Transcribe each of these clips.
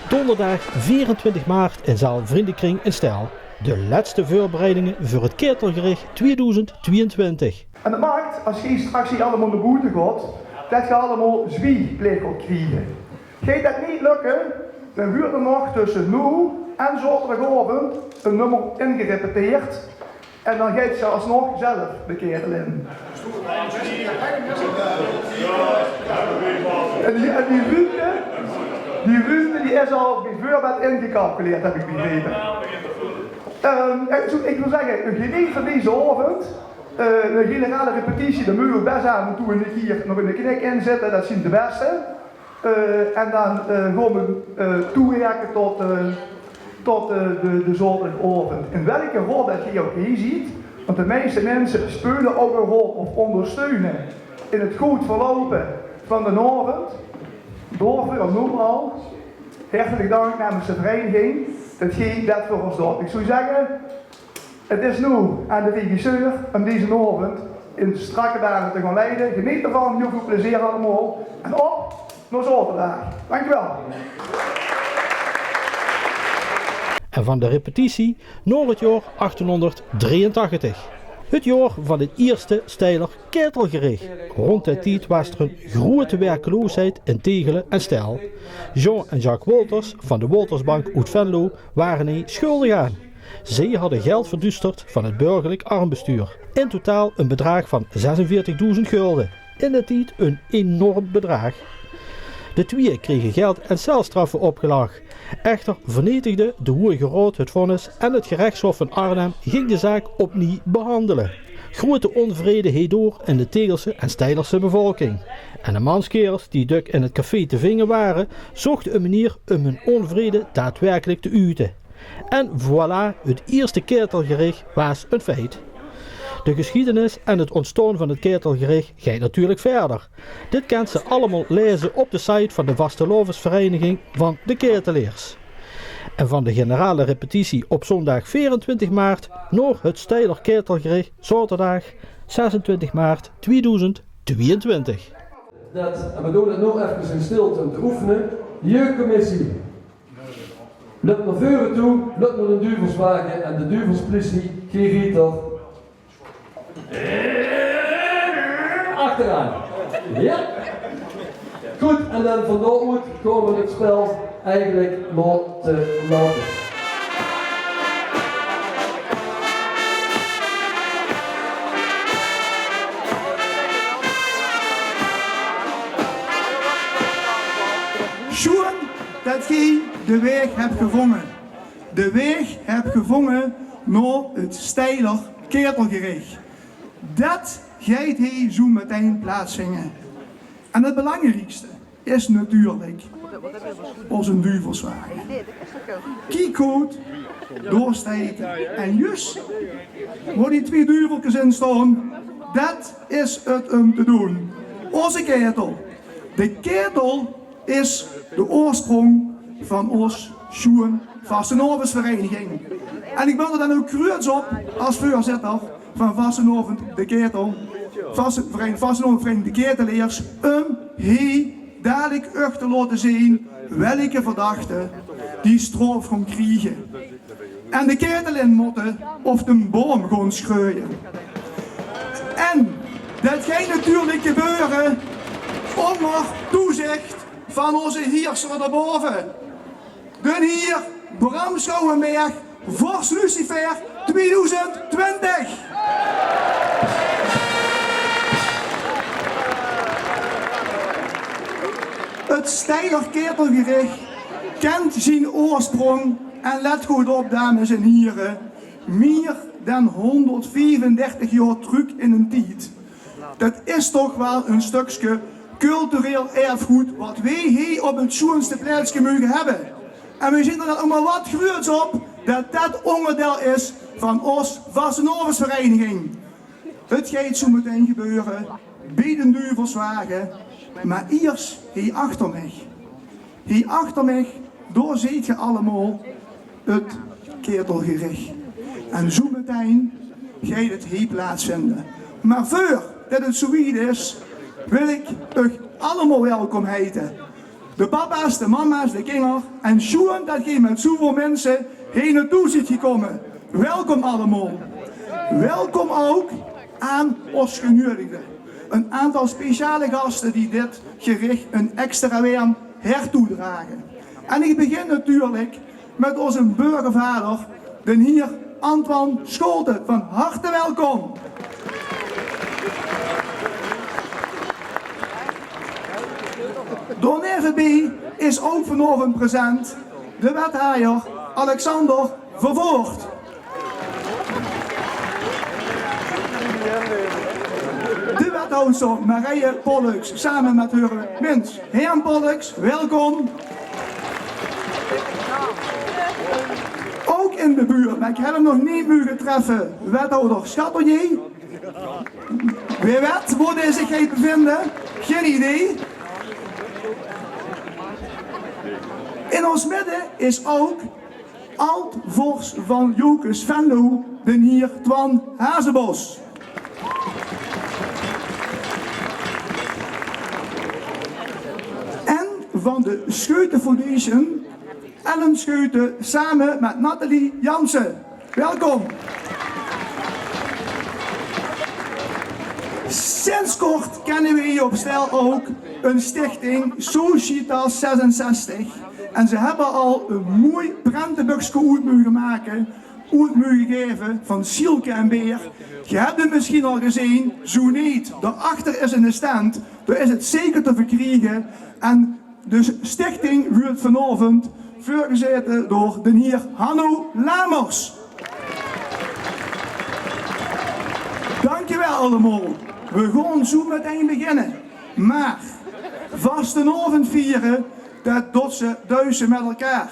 Donderdag 24 maart in zaal Vriendenkring in Stijl. De laatste voorbereidingen voor het ketelgericht 2022. En dat maakt, als je straks hier allemaal naar boete gaat, dat je allemaal zwieplek gaat krijgen. Gaat dat niet lukken, dan wordt er nog tussen nu en zaterdagavond een nummer ingerepeteerd. En dan gaat ze alsnog zelf de ketel in. En die ruimte die is al bijvoorbeeld ingecalculeerd, heb ik begrepen. Ik wil zeggen, een geniet van deze avond. Een generale repetitie, daar moeten we best aan moeten we hier nog een knik in zetten, dat zien de beste. En dan gaan we toewerken tot de zaterdagavond. In welke rol dat je ook hier ziet, want de meeste mensen spelen ook een rol of ondersteunen in het goed verlopen van de avond. Daarvoor, noem al, hartelijk dank namens de vereniging dat je dat voor ons doet. Ik zou zeggen, het is nu aan de regisseur om deze avond in strakke dagen te gaan leiden. Geniet ervan, heel veel plezier allemaal. En op naar zaterdag. Dankjewel. En van de repetitie naar het jaar 1883. Het jaar van het eerste Steiler ketelgericht. Rond die tijd was er een grote werkloosheid in Tegelen en Stijl. Jean en Jacques Wolters van de Woltersbank uit Venlo waren hij schuldig aan. Zij hadden geld verduisterd van het burgerlijk armbestuur. In totaal een bedrag van 46.000 gulden. In de tijd een enorm bedrag. De twee kregen geld- en celstraffen opgelegd. Echter vernietigde de Hoge Raad het vonnis en het gerechtshof van Arnhem ging de zaak opnieuw behandelen. Grote onvrede heet door in de Tegelse en Steilerse bevolking. En de manskerels die duk in het café te vingen waren, zochten een manier om hun onvrede daadwerkelijk te uiten. En voilà, het eerste ketelgericht was een feit. De geschiedenis en het ontstaan van het ketelgericht gaat natuurlijk verder. Dit kent ze allemaal lezen op de site van de Vastelovensvereniging van de Ketelaars. En van de generale repetitie op zondag 24 maart naar het Steiler ketelgericht zaterdag 26 maart 2022. En we doen het nu even in stilte om te oefenen. De jeugdcommissie lukt naar voren toe, lukt naar de Duvelswagen en de Duvelspolitie, geen Rieter. Achteraan. Ja. Goed, en dan van daaruit komen we het spel eigenlijk maar te laten. Sjoerd, dat je de weg hebt gevonden. De weg hebt gevonden naar het Steiler ketelgericht. Dat gaat hij zo meteen plaatsvinden. En het belangrijkste is natuurlijk onze Duvelswagen. Kiekhout, doorsteken en juist waar die twee duveltjes in staan, dat is het om te doen. Onze ketel. De ketel is de oorsprong van ons Sjoen Vastelovensvereniging. En ik wil er dan ook kruids op als voorzitter van Vastelovend de Ketel, Vastelovensvereniging de Ketelaars, om hier dadelijk echt te laten zien welke verdachten die straf gaan krijgen. En de ketel in moeten of de boom gaan schreeuwen. En dat gaat natuurlijk gebeuren onder toezicht van onze heerser daarboven. De heer Bram Schouwenberg, Vors Lucifer 2020. Het Steiler ketelgericht kent zijn oorsprong en let goed op, dames en heren, meer dan 135 jaar terug in een tijd. Dat is toch wel een stukje cultureel erfgoed wat wij hier op het schoonste plaatsje mogen hebben. En we zien er dan ook maar wat groots op dat dat onderdeel is van ons Vastelovensvereniging. Het gaat zo meteen gebeuren bij de Duvelswagen, maar eerst hier achter mij. Hier achter mij, daar ziet je allemaal het ketelgericht. En zo meteen gaat het hier plaatsvinden. Maar voordat het zoiets is, wil ik u allemaal welkom heten. de papa's, de mama's, de kinderen en schoen dat je met zoveel mensen heen naartoe ziet gekomen. Welkom allemaal. Welkom ook aan ons genodigden. Een aantal speciale gasten die dit gericht een extra weer hertoedragen. En ik begin natuurlijk met onze burgervader, de heer Antoine Scholten. Van harte welkom. Door nevenbij is ook vanavond present de wethouder Alexander Vervoort. De wethouder Marije Pollux samen met haar mens. Heer Pollux, welkom. Ook in de buurt, maar ik heb hem nog niet mogen treffen, wethouder Schatelier. Wie weet waar hij zich gaat bevinden, geen idee. In ons midden is ook oud-vorst van Jokes Venlo, de heer Twan Hazebos. En van de Scheuten Foundation, Ellen Scheuten, samen met Nathalie Jansen. Welkom. Sinds kort kennen we hier op Stijl ook een stichting Societas 66. En ze hebben al een mooi prentenboekje uit mogen maken, uit mogen geven van Sielke en Beer. Je hebt het misschien al gezien, zo niet. Daarachter is een stand, daar is het zeker te verkrijgen. En de stichting wordt vanavond voorgezeten door de heer Hanno Lamers. Dankjewel allemaal. We gaan zo meteen beginnen. Maar vastenavond vieren, dat doet ze duizen met elkaar.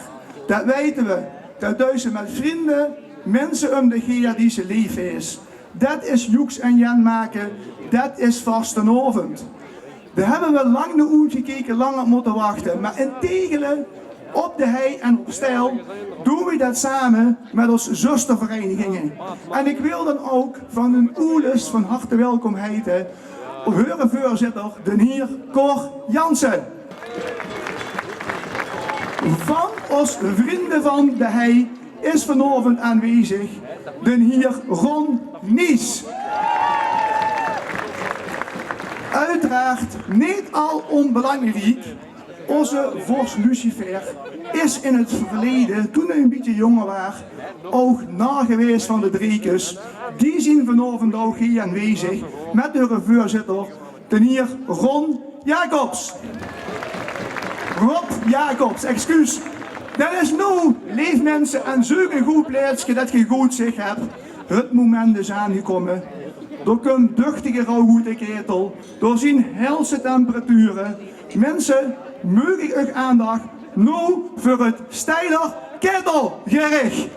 Dat weten we. Dat duizen met vrienden, mensen om de geer die ze lief is. Dat is Joeks en Jan maken. Dat is vastenavond. Daar hebben we lang naar uitgekeken, lang op moeten wachten. Maar in Tegelen, op de hei en op Stijl, doen we dat samen met onze zusterverenigingen. En ik wil dan ook van een oeles van harte welkom heten, heren voorzitter, de heer Cor Jansen. Van ons vrienden van de hei is vanavond aanwezig de heer Ron Nies. Uiteraard niet al onbelangrijk, onze vorst Lucifer is in het verleden, toen hij een beetje jonger was, ook nageweest van de Drekes. Die zien vanavond ook hier aanwezig met de voorzitter, de heer Ron Jacobs. Rob Jacobs, excuus. Dat is nu, leefmensen, en zulke goed plaatsje dat je goed zich hebt. Het moment is aangekomen. Er komt duchtige rauw uit de ketel. Door zien helse temperaturen. Mensen, mogen ik aandacht nu voor het Steiler ketelgericht.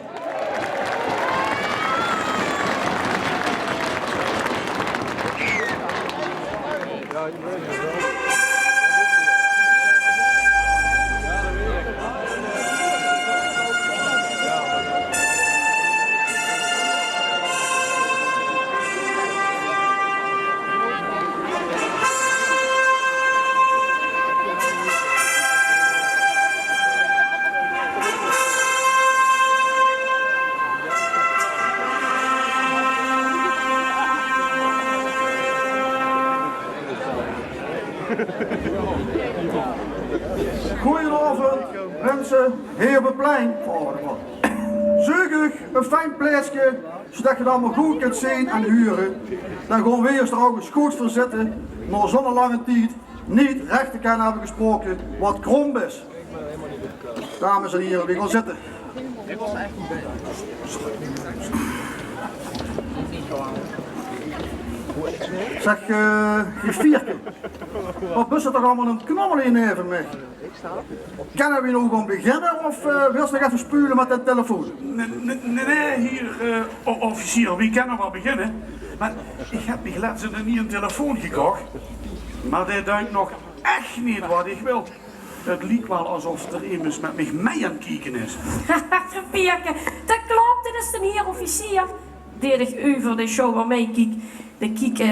Goedenavond mensen, hier op het plein. Zeugig, een fijn plaatsje, zodat je het allemaal goed kunt zien en huren. Dan gaan we eerst er ook eens goed voor zitten, maar zo'n lange tijd niet recht te kennen hebben gesproken wat krom is. Dames en heren, we gaan zitten. Zeg, Gevierke, wat is er toch allemaal een knabbel in even mee? Kunnen we nog gaan beginnen of wil je nog even spulen met de telefoon? Nee, hier, officier, we kunnen wel beginnen. Maar ik heb me laatst niet een telefoon gekocht. Maar dit duidt nog echt niet wat ik wil. Het lijkt wel alsof er iemand met mij mee aan het kijken is. Gevierke, dat klopt, dit is de heer officier. Deed ik u voor de show wel meekijk. De kiek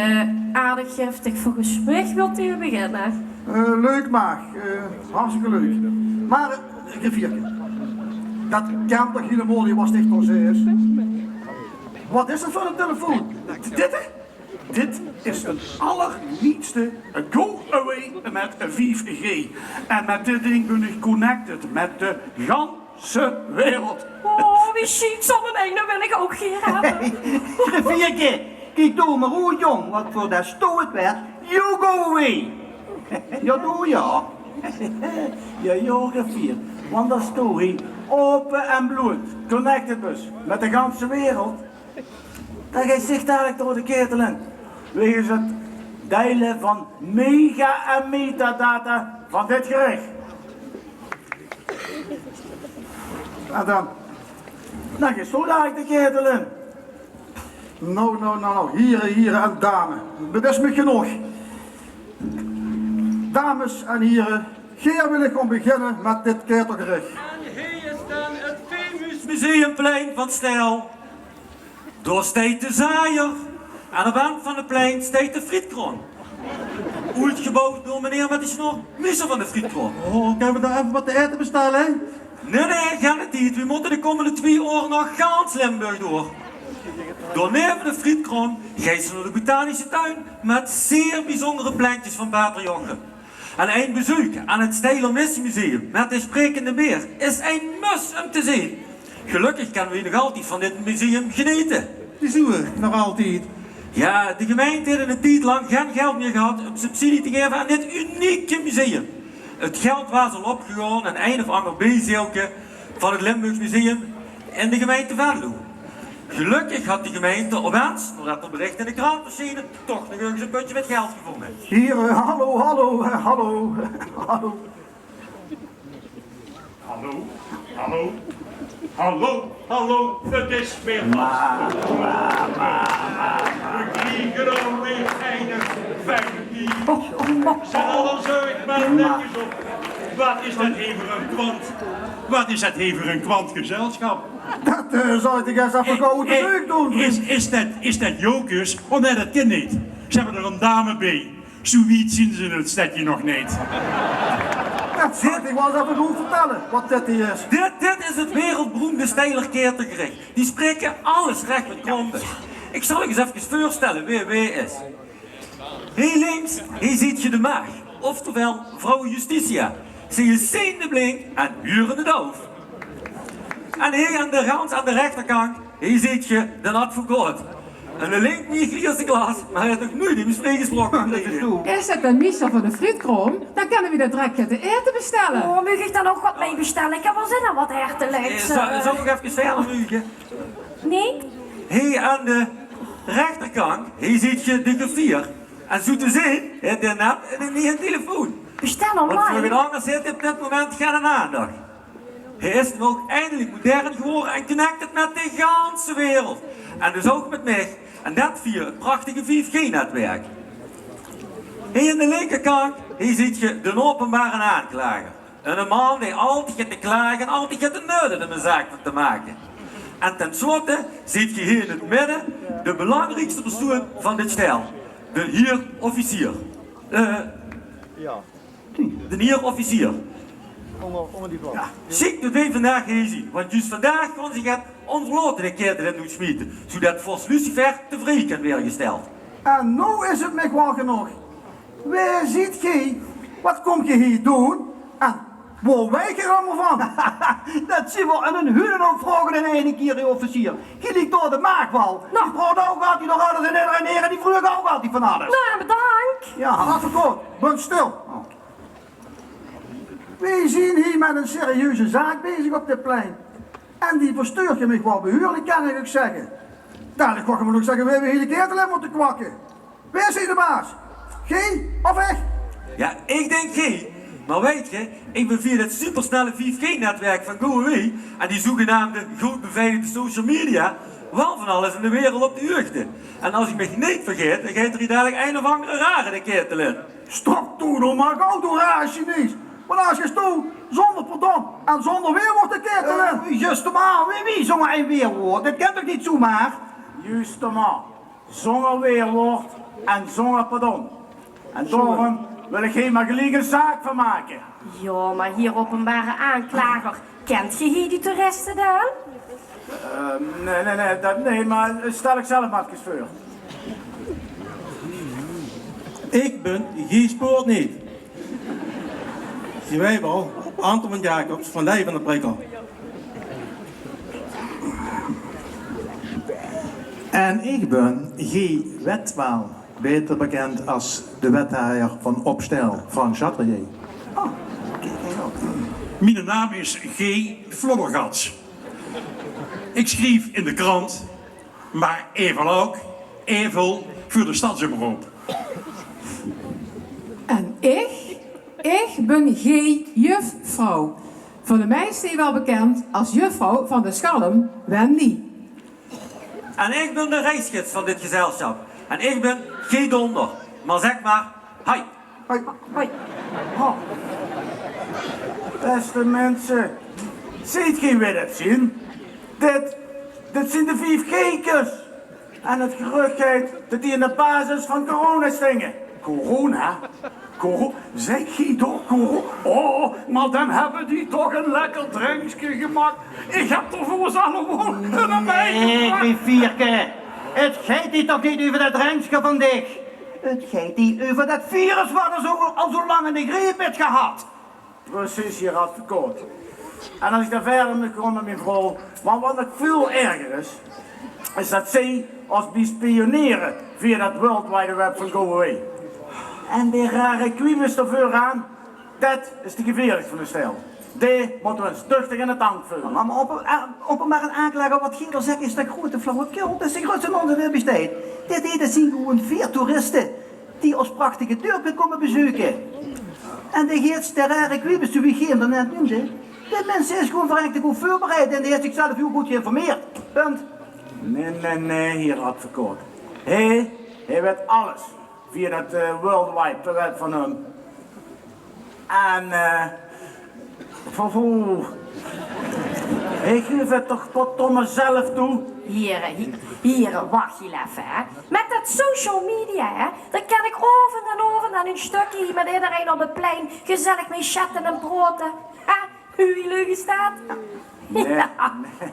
aardig giftig, volgens mij wilt u beginnen. Leuk maar, hartstikke leuk. Maar, Rivierke, dat kan toch helemaal niet was echt is? Wat is dat voor een telefoon? Dit is een allernietste go-away met een 5G. En met dit ding ben ik connected met de ganse wereld. Oh, wie ziet zo'n ene wil ik ook hier hebben. Rivierke, kijk door maar hoe jong, wat voor dat stoot werd, you go away. Ja, doe ja. Ja, joh, Rivier, want dat stoot hij open en bloed, connected dus, met de ganse wereld. Dat geeft zich dadelijk door de ketelen. Wegens het delen van mega en metadata van dit gericht. En dan? Dan geeft zo dadelijk de ketelen. Nou, heren en dames. Dat is me genoeg. Dames en heren, hier wil ik om beginnen met dit ketelgericht. En hier is dan het famous museumplein van Stijl. Door steekt de zaaier. Aan de wand van het plein steekt de frietkron. Ooit gebouwd door meneer met die snor, Miesel van de frietkron. Oh, kunnen we daar even wat te eten bestellen, hè? Nee, gaan het niet. We moeten de komende 2 uur nog gans Limburg door. Door neven de frietkron geestelen de botanische tuin met zeer bijzondere plantjes van Paterjochen. En een bezoek aan het Steiler Museum met de sprekende beer is een must om te zien. Gelukkig kunnen we nog altijd van dit museum genieten. Die zien we nog altijd. Ja, de gemeente heeft een tijd lang geen geld meer gehad om subsidie te geven aan dit unieke museum. Het geld was al opgegaan aan een of ander bezielke van het Limburgs Museum in de gemeente Venlo. Gelukkig had de gemeente opeens, doordat er bericht in de krant verschenen, toch nog eens een puntje met geld gevonden. Hier, hallo. Hallo, het is weer vast. We kriegen alweer fijne dier. Zet al een zeug maar netjes op. Wat is dat even een kwant gezelschap? Dat zou ik eens even gauw te leuk doen, vriend. Is dat jokers? Oh nee, dat kan niet. Ze hebben er een dame bij. Zoiets zien ze in het stadje nog niet. Dat zal ik wel eens even goed vertellen, wat dit hier is. Dit is het wereldberoemde Steiler keertengericht. Die spreken alles recht met klompen. Ik zal je eens even voorstellen wie is. Hier links, hier ziet je de maag. Oftewel, vrouw Justitia. Ze is ziende blink en hurende doof. En hier aan de rand, aan de rechterkant, hier ziet je de advocaat. En de link niet grijs glas, maar hij heeft nog nooit in spreken gesproken. Is het een Miesel van de frietkroon? Dan kunnen we dat direct te eten bestellen. Oh, mag ik dan ook wat mee bestellen? Ik heb wel zin in wat hertenlijks. Zal ik even verder mugen? Nee? Hier aan de rechterkant, hier ziet je de griffier. En zo te zien, heeft hij net niet een telefoon. Bestel Want voor online. een ander zit hij op dit moment geen aandacht. Hij is nu ook eindelijk modern geworden en connected met de ganse wereld. En dus ook met mij. En dat via het prachtige 5G-netwerk. Hier aan de linkerkant, hier ziet je de openbare aanklager. En een man die altijd gaat te klagen en altijd gaat te neuden om een zaak van te maken. En tenslotte ziet je hier in het midden de belangrijkste persoon van dit stel. De heer-officier. De heer-officier. Ja, ziek dat wij vandaag hier zien, want juist vandaag kon zich het onverloten een keer erin doen smieten, zodat Vos Lucifer tevreden kan weer gesteld. En nou is het me wel genoeg. Waar ziet gij? Wat kom je hier doen? En waar wijk je allemaal van? Dat zien we aan een huren ook vragen in één keer, de officier. Je liegt door de maagwal. Nou. Die vraagt ook altijd nog alles en heren, die vroegen ook altijd van alles. Nou, bedankt. Ja, Advocaat, ben stil. Wij zien hier met een serieuze zaak bezig op dit plein. En die verstuurt je me wel behuurlijk, kan ik ook zeggen. Dadelijk kan je me nog zeggen, we hebben hier de ketel in moeten kwakken. Waar is hier de baas? Geen of echt? Ja, ik denk geen. Maar weet je, ik ben via het supersnelle 5G-netwerk van GoAway en die zogenaamde goed beveiligde social media wel van alles in de wereld op de hoogte. En als ik me niet vergeet, dan gaat er hier dadelijk een of andere rare de ketel in. Stop toe, dan maak ook door raar Chinees. Maar als je stoel zonder pardon en zonder weerwoord de ketel in. Juist maar, wie zomaar een weerwoord? Dat kan toch niet zomaar? Juist maar, zonder weerwoord en zonder pardon. En daarom wil ik geen maar gelijk een zaak van maken. Ja, maar hier openbare aanklager, kent je hier die toeristen dan? Nee, maar stel ik zelf maar eens voor. Ik ben Guy Spoort niet. Je weet wel, Anton Jacobs van Leij van de Prikkel. En ik ben Guy Wetwaal, beter bekend als de wethouder van Opstel van Châtelier. Oh, kijk op. Mijn naam is G. Floddergats. Ik schreef in de krant, maar even voor de stadsomroep. En ik ben G. Juffrouw. Voor de meesten wel bekend als juffrouw van de Schalm, Wendy. En ik ben de reisgids van dit gezelschap. En ik ben G. Donder. Maar zeg maar, hi. Hoi. Oh. Beste mensen, ziet geen weer het zien? Dit zijn de 5 gekers. En het gerucht heet dat die in de basis van corona stingen. Corona? Zeg je toch corona? Oh, maar dan hebben die toch een lekker drankje gemaakt. Ik heb er voor ze allemaal kunnen meegemaakt. Nee, Vierke. Het gaat hier toch niet over dat drankje van dich. Het gaat hier over dat virus wat er al zo lang in de greep heeft gehad. Precies, hier had verkocht. En als ik daar verder moet gaan met mijn vrouw, want wat nog veel erger is dat zij als die spioneren via dat World Wide Web van Go Away. En die rare kwiebes ervoor aan, dat is de gevaarlijkste van de stijl. Die moeten we duchtig in de tank vullen. Maar op maar een aanklager wat Gerard zegt is dat grote flauwekul. Dat is de grootste man weer besteed. Dit zien gewoon 4 toeristen die ons prachtige dorpje komen bezoeken. En de geest der rare kwiebes, zoals wie Geert net noemde, de mensen is gewoon verrekte goed voorbereid en die heeft zichzelf heel goed geïnformeerd. Punt. Nee, hier advocaat. Hij weet alles via dat worldwide web van hem. En ik geef het toch tot mezelf toe. Hier, wacht je even, hè. Met dat social media, hè, daar kan ik over en een stukje hier met iedereen op het plein gezellig mee chatten en broten. Ha, hoe leugen staat.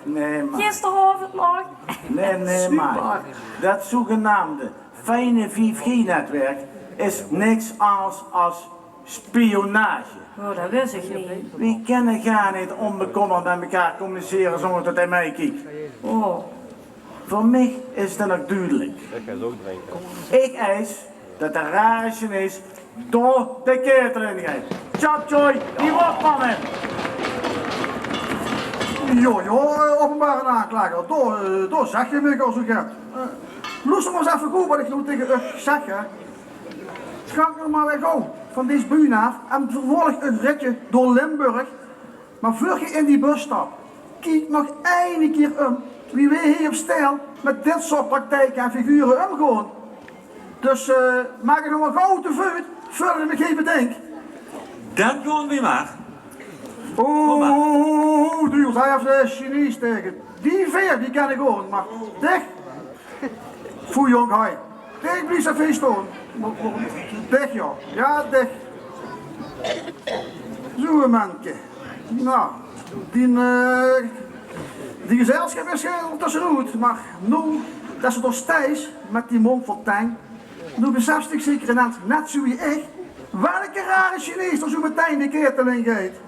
Nee, maar. Gisteravond nog. Nee, maar. Dat zogenaamde fijne 5G-netwerk is niks anders als spionage. Oh, dat wist ik niet. We kunnen gar niet onbekommerd met elkaar communiceren zonder dat hij mij kijkt. Oh. Voor mij is dat nog duidelijk. Ik eis dat de rare Chinees door de keer erin gaat. Chop Choy, die wordt van hem. Openbare aanklager, door zeg je me als ik heb. Luister maar eens even goed wat ik nu tegen u zeg, hè. Schat nog maar weer gauw van deze buurt af en vervolg een ritje door Limburg. Maar voor je in die bus stapt, kijk nog één keer om wie wij hier op stijl met dit soort praktijken en figuren omgaan. Dus maak er nog een gauw te vuur, voordat ik even denk. Dan gaan we maar. Duur, hij heeft de Chinees tegen. Die veer, die kan ik horen, maar dicht. Foei jong, hij. Dicht, blijf even staan. Dicht, ja. Ja, dicht. Zo een mannetje. Nou, die gezelschap is heel tussenuit, maar nu, dat ze toch steeds met die mond vol tang. Nu beseft ik zeker net zo wie ik, welke rare Chinees er zo meteen de keertel in gaat.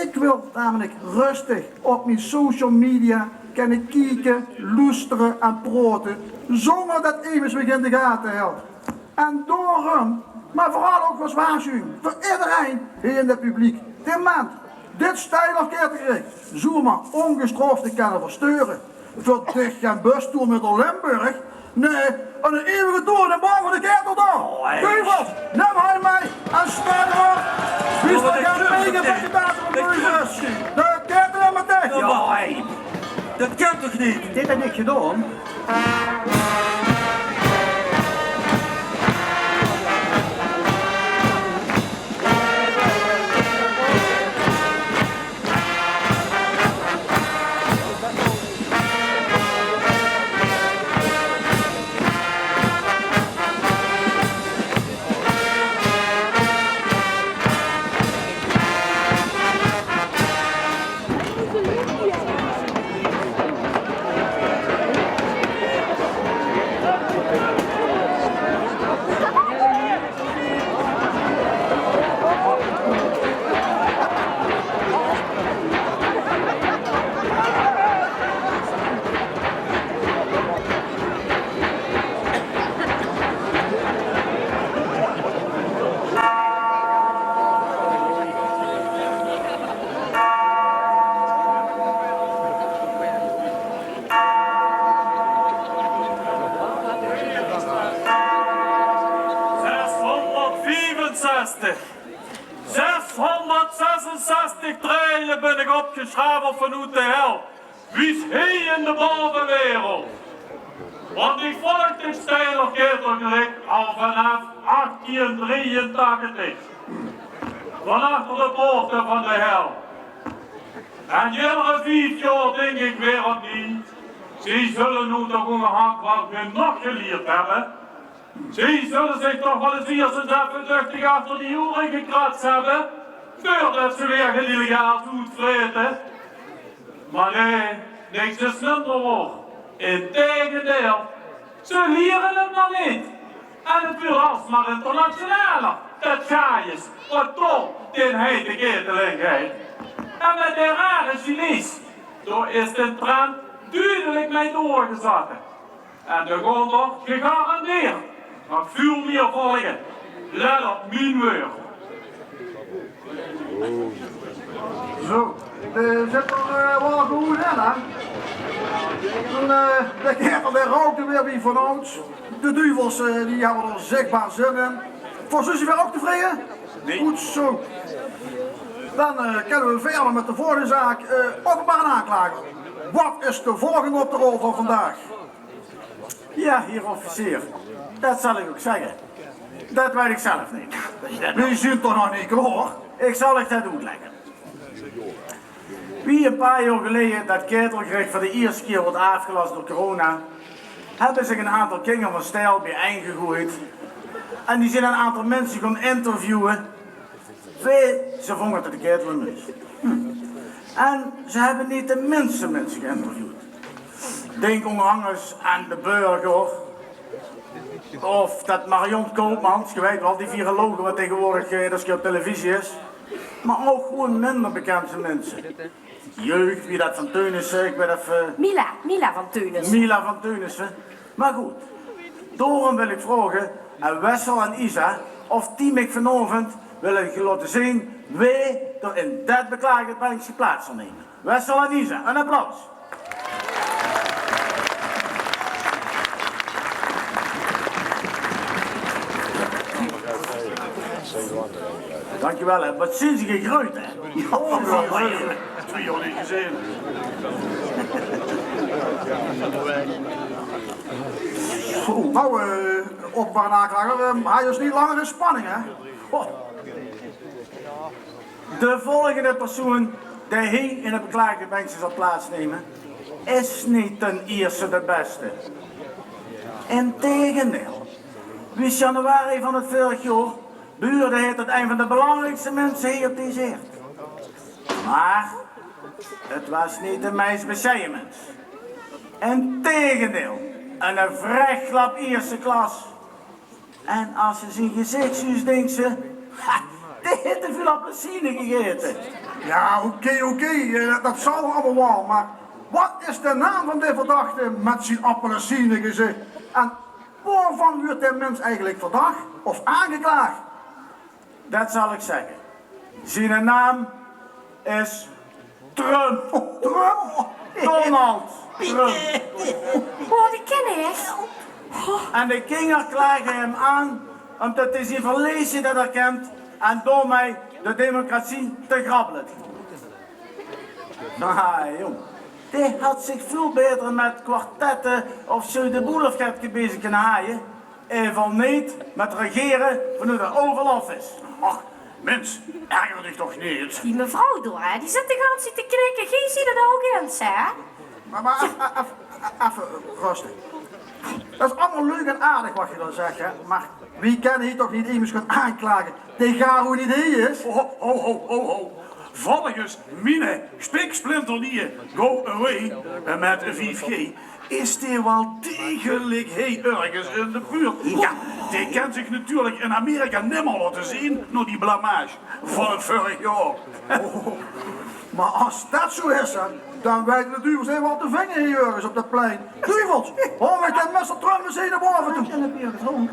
Ik wil namelijk rustig op mijn social media kunnen kijken, luisteren en praten, zonder dat iemand me in de gaten helpt. En daarom, maar vooral ook als waarschuwing voor iedereen hier in het publiek, die man dit stijlig keertegericht zomaar ongestraft te kunnen versturen. Voor dicht en bustoer met de Limburg. Nee, aan een eeuwige toer en bouw van de ketel door. Duivels, neem hij mee en sta erop. Wie is er gaan meegaan met de datum van Duivels? De ketel en mijn dicht. Ja, dat kan toch niet? Dit heb ik gedaan. 66. 666 treden ben ik opgeschreven vanuit de hel. Wie is hier in de bovenwereld? Want ik volg dit steiler ketelgericht al vanaf 1883. Van achter de poorten van de hel. En iedere 5 jaar denk ik weer opnieuw. Ze zullen nu toch ongehangt wat we nog geleerd hebben. Ze zullen zich toch wel eens eerst eens even duchtig achter die oren gekratst hebben. Voordat ze weer illegaal uitvreten. Maar nee, niks is minder wordt. Integendeel, ze leren het nog niet. En het wil alsmaar internationaler. Dat ga je wat toch den hete keteligheid. En met de rare Chinees, door is de trend duidelijk mee doorgezet. En de gaan er gegarandeerd nog veel meer volgen. Let op mijn woord. Zo, er zit er wel goed in, hè? De ketel die rookt er weer wie van ouds. De duvels die hebben er zichtbaar zin in. Voor Susie weer ook tevreden? Nee. Goed zo. Dan kunnen we verder met de volgende zaak. Openbare aanklager. Wat is de volgende op de rol van vandaag? Ja, heer officier. Dat zal ik ook zeggen. Dat weet ik zelf niet. Die zit toch nog niet klaar? Ik zal het dat uitleggen. Wie een paar jaar geleden dat ketelgericht voor de eerste keer wordt afgelast door corona, hebben zich een aantal kinderen van stijl bijeengegooid. En die zijn een aantal mensen gaan interviewen. Ze vonden het de ketel een mis. En ze hebben niet de minste mensen geïnterviewd. Denk onder andere aan de burger. Of dat Marion Koopmans, je weet wel, die virologe wat tegenwoordig dat op televisie is. Maar ook gewoon minder bekende mensen. Jeugd, wie dat van Teunissen, ik weet even... Mila van Teunissen. Mila van Teunissen. Maar goed, daarom wil ik vragen aan Wessel en Isa of die mij vanavond willen laten zien wie er in dat beklagend bankje plaats zal nemen. Wessel en Isa, een applaus. Dankjewel, hè. Wat zijn ze gegroeid, hè? Ja, 2 jaar niet gezien. Nou, openbare aanklager, hij is niet langer in spanning, hè? Oh. De volgende persoon die hier in het beklaagde bankje zal plaatsnemen, is niet ten eerste de beste. Integendeel, wie januari van het vorig jaar buurde het tot een van de belangrijkste mensen hier op deze eerd. Maar het was niet de meest bescheiden mens. Integendeel, een vreglap eerste klas. En als ze zijn gezicht ziet, denkt ze, ha, die heeft te veel appelsine gegeten. Ja, oké, dat zal allemaal wel, maar wat is de naam van de verdachte met zijn appelsine gezicht? En waarvan wordt de mens eigenlijk verdacht of aangeklaagd? Dat zal ik zeggen. Zijn naam is Trump. Trump? Donald Trump. Oh, die ken ik. En de kinderen klagen hem aan omdat hij zijn verlezen dat herkent en door mij de democratie te grabbelen. Nou, jong. Die had zich veel beter met kwartetten of zo de boelefketje bezig kunnen haaien. Even niet met regeren vanuit de Oval Office. Ach, mens, erger dich toch niet. Die mevrouw door, hè, die zit de hele tijd te knikken. Geen ziet het ook eens, hè? Maar even rustig. Dat is allemaal leuk en aardig wat je dan zegt, hè? Maar wie kan hier toch niet iemand gaan aanklagen? Die gaat hoe niet hier is. Ho. Volgens mine spiksplinternier Go Away met 5G is die wel degelijk ergens in de buurt. Ja, die kan zich natuurlijk in Amerika nimmer laten zien door die blamage van het vorig jaar. Maar als dat zo is, hè, dan weten de duvels even wat te vingen hier ergens op dat plein. Duvels, hoor ik dat Mr. Trump eens hier naar boven toe.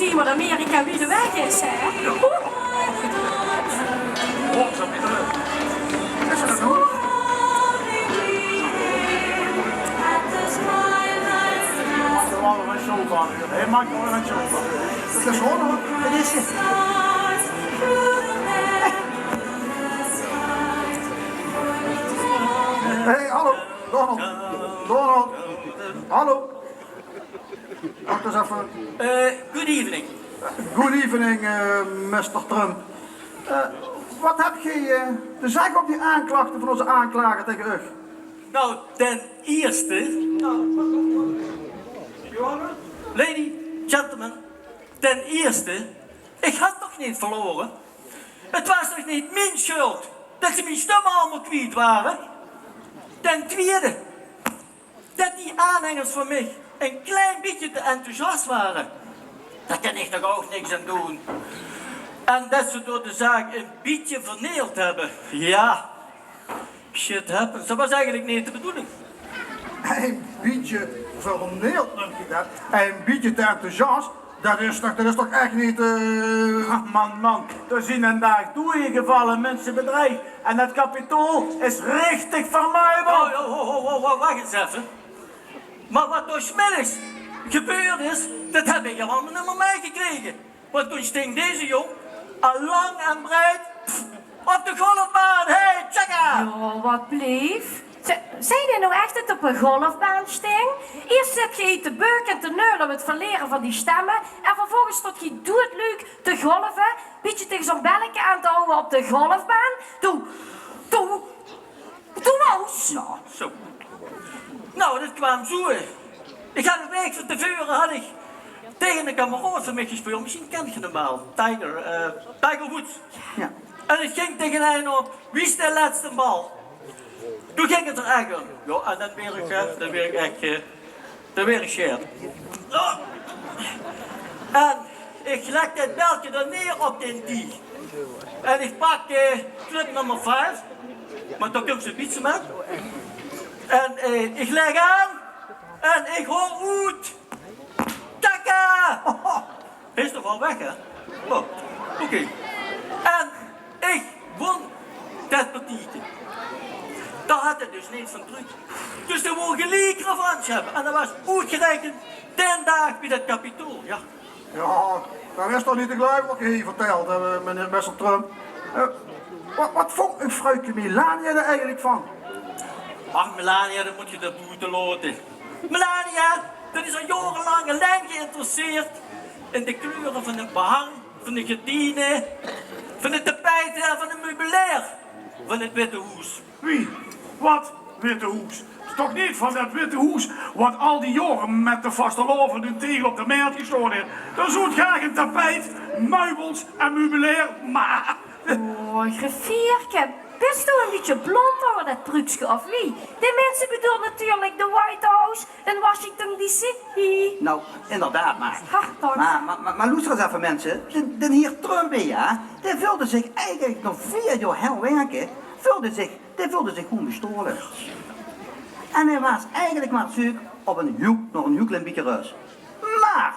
zie maar Amerika wie de weg is, hè? Hij maakt nog een show van. Dat is gewoon hoor. Dat is het. Hey, hallo. Donald. Donald. Hallo. Wacht eens even. Good evening. Good evening, Mr. Trump. Wat heb je te zeggen op die aanklachten van onze aanklager tegen u? Nou, ten eerste... Lady, gentlemen, ten eerste, ik had toch niet verloren? Het was toch niet mijn schuld dat ze mijn stemmen allemaal kwijt waren? Ten tweede, dat die aanhangers van mij een klein beetje te enthousiast waren. Daar kan ik toch ook niks aan doen. En dat ze door de zaak een beetje verneeld hebben. Ja, shit happens. Dat was eigenlijk niet de bedoeling. Een beetje verneeld, noem je dat? Een beetje te enthousiast? Dat is toch echt niet... Man, er zijn een dag toegevallen mensenbedrijf. En het kapitool is richtig vermuiveld. Wacht eens even. Maar wat door 's middags gebeurd is, dat heb ik allemaal niet meer meegekregen. Want toen sting deze jong al lang en breed op de golfbaan. Hey, tjekka! Ja, wat bleef? Zijn jij nou echt het op een golfbaan sting? Eerst zit je te beuken en te neulen met het verleren van die stemmen. En vervolgens tot je doodleuk te golven. Beetje tegen zo'n belletje aan te houden op de golfbaan. Toen was. Nou, zo. Nou, dat kwam zo. Ik had een week van tevoren had ik tegen een kameraad van mij gespeeld. Misschien kent je hem wel. Tiger Woods. Ja. En het ging tegen hij op. Wie is de laatste bal? Toen ging het er echt om. Ja, en dan weer ik scherp. Oh. En ik leg dat beltje er neer op de die. En ik pak club nummer 5. Maar toen komt ze fietsen met. En ik leg aan. En ik hoor oet. Taka! Hij is toch al weg, hè? Oh, oké. En ik won dat partietje. Daar had het dus niet van terug. Dus toen wou gelijk revanche hebben. En dat was uitgerekend 10 dagen bij dat kapitool, ja. Ja, dat is toch niet te geloven wat je hier vertelt, meneer Mr. Trump. Wat vond een vrouwtje Melania er eigenlijk van? Ach, Melania, dan moet je de boete laten. Melania, dat is al jarenlang alleen geïnteresseerd in de kleuren van het behang, van de gardinen, van de tapijten en van het meubilair van het Witte Huis. Wie? Wat? Witte Hoes? Het is toch niet van dat Witte Hoes wat al die jaren met de vaste loven en tegel op de markt gestaan heeft. Dan zoekt graag een tapijt, meubels en meubilair, maar... Oh, grifierke. Bist u een beetje blond over dat trucje of wie? De mensen bedoelen natuurlijk de White House in Washington D.C. Nou, inderdaad maar. Maar luister eens even mensen. De heer Trump, ja, die wilde zich eigenlijk nog 4 jaar heel werken. Die wilde zich gewoon bestolen. En hij was eigenlijk maar zoek op nog een heel klein beetje rust. Maar,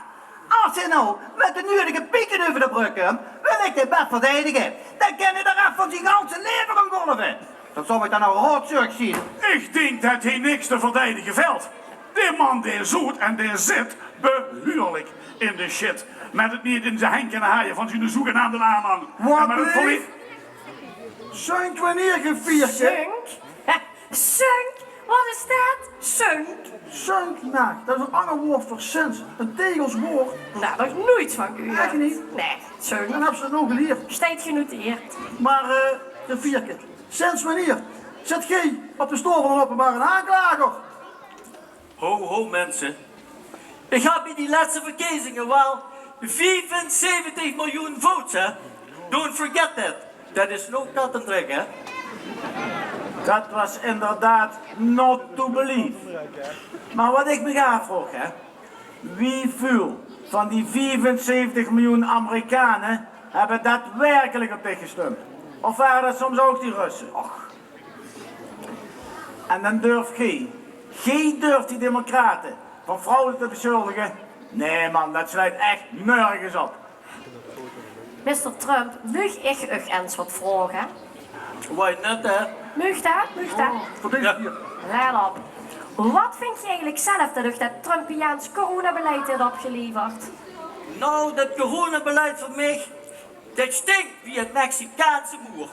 als hij nou met de nodige pieken over de brug komt, wil ik dit best verdedigen. Dan kan hij de rest van zijn ganse leven gaan golven. Dat zou ik dan nou rotzurk zien. Ik denk dat hij niks te verdedigen valt. Die man die zoet en die zit behuurlijk in de shit. Met het niet in zijn henk en haaien van zijn zogenaamde aanhang. Wat met het verlies. Sunk wanneer geviertje? Sunk? Sunk? Wat is dat? Sunk? Sunk, nou, dat is een ander woord voor sens. Een tegelswoord. Nou, daar heb ik nooit van gehoord. Echt niet? Nee, sunk. Dan heb ze het nog geleerd. Steeds genoteerd. Maar, de vierke. Sinds wanneer zet jij op de stoel van een openbare aanklager? Ho, mensen. Ik heb bij die laatste verkiezingen wel 75 miljoen votes, hè. Don't forget that. Dat is no kat en trek, hè. Dat was inderdaad not to believe. Maar wat ik me ga vragen, hè. Wie veel van die 75 miljoen Amerikanen hebben daadwerkelijk op dit gestemd? Of waren dat soms ook die Russen? Och. En dan durft gij durft die democraten van fraude te beschuldigen. Nee man, dat sluit echt nergens op. Mr. Trump, mag ik u eens wat vragen? Why not, hè? Mag dat? Mag dat? Voor deze hier. Let op. Wat vind je eigenlijk zelf dat u dat Trumpiaans coronabeleid heeft opgeleverd? Nou, dat coronabeleid van mij, dat stinkt wie het Mexicaanse moer.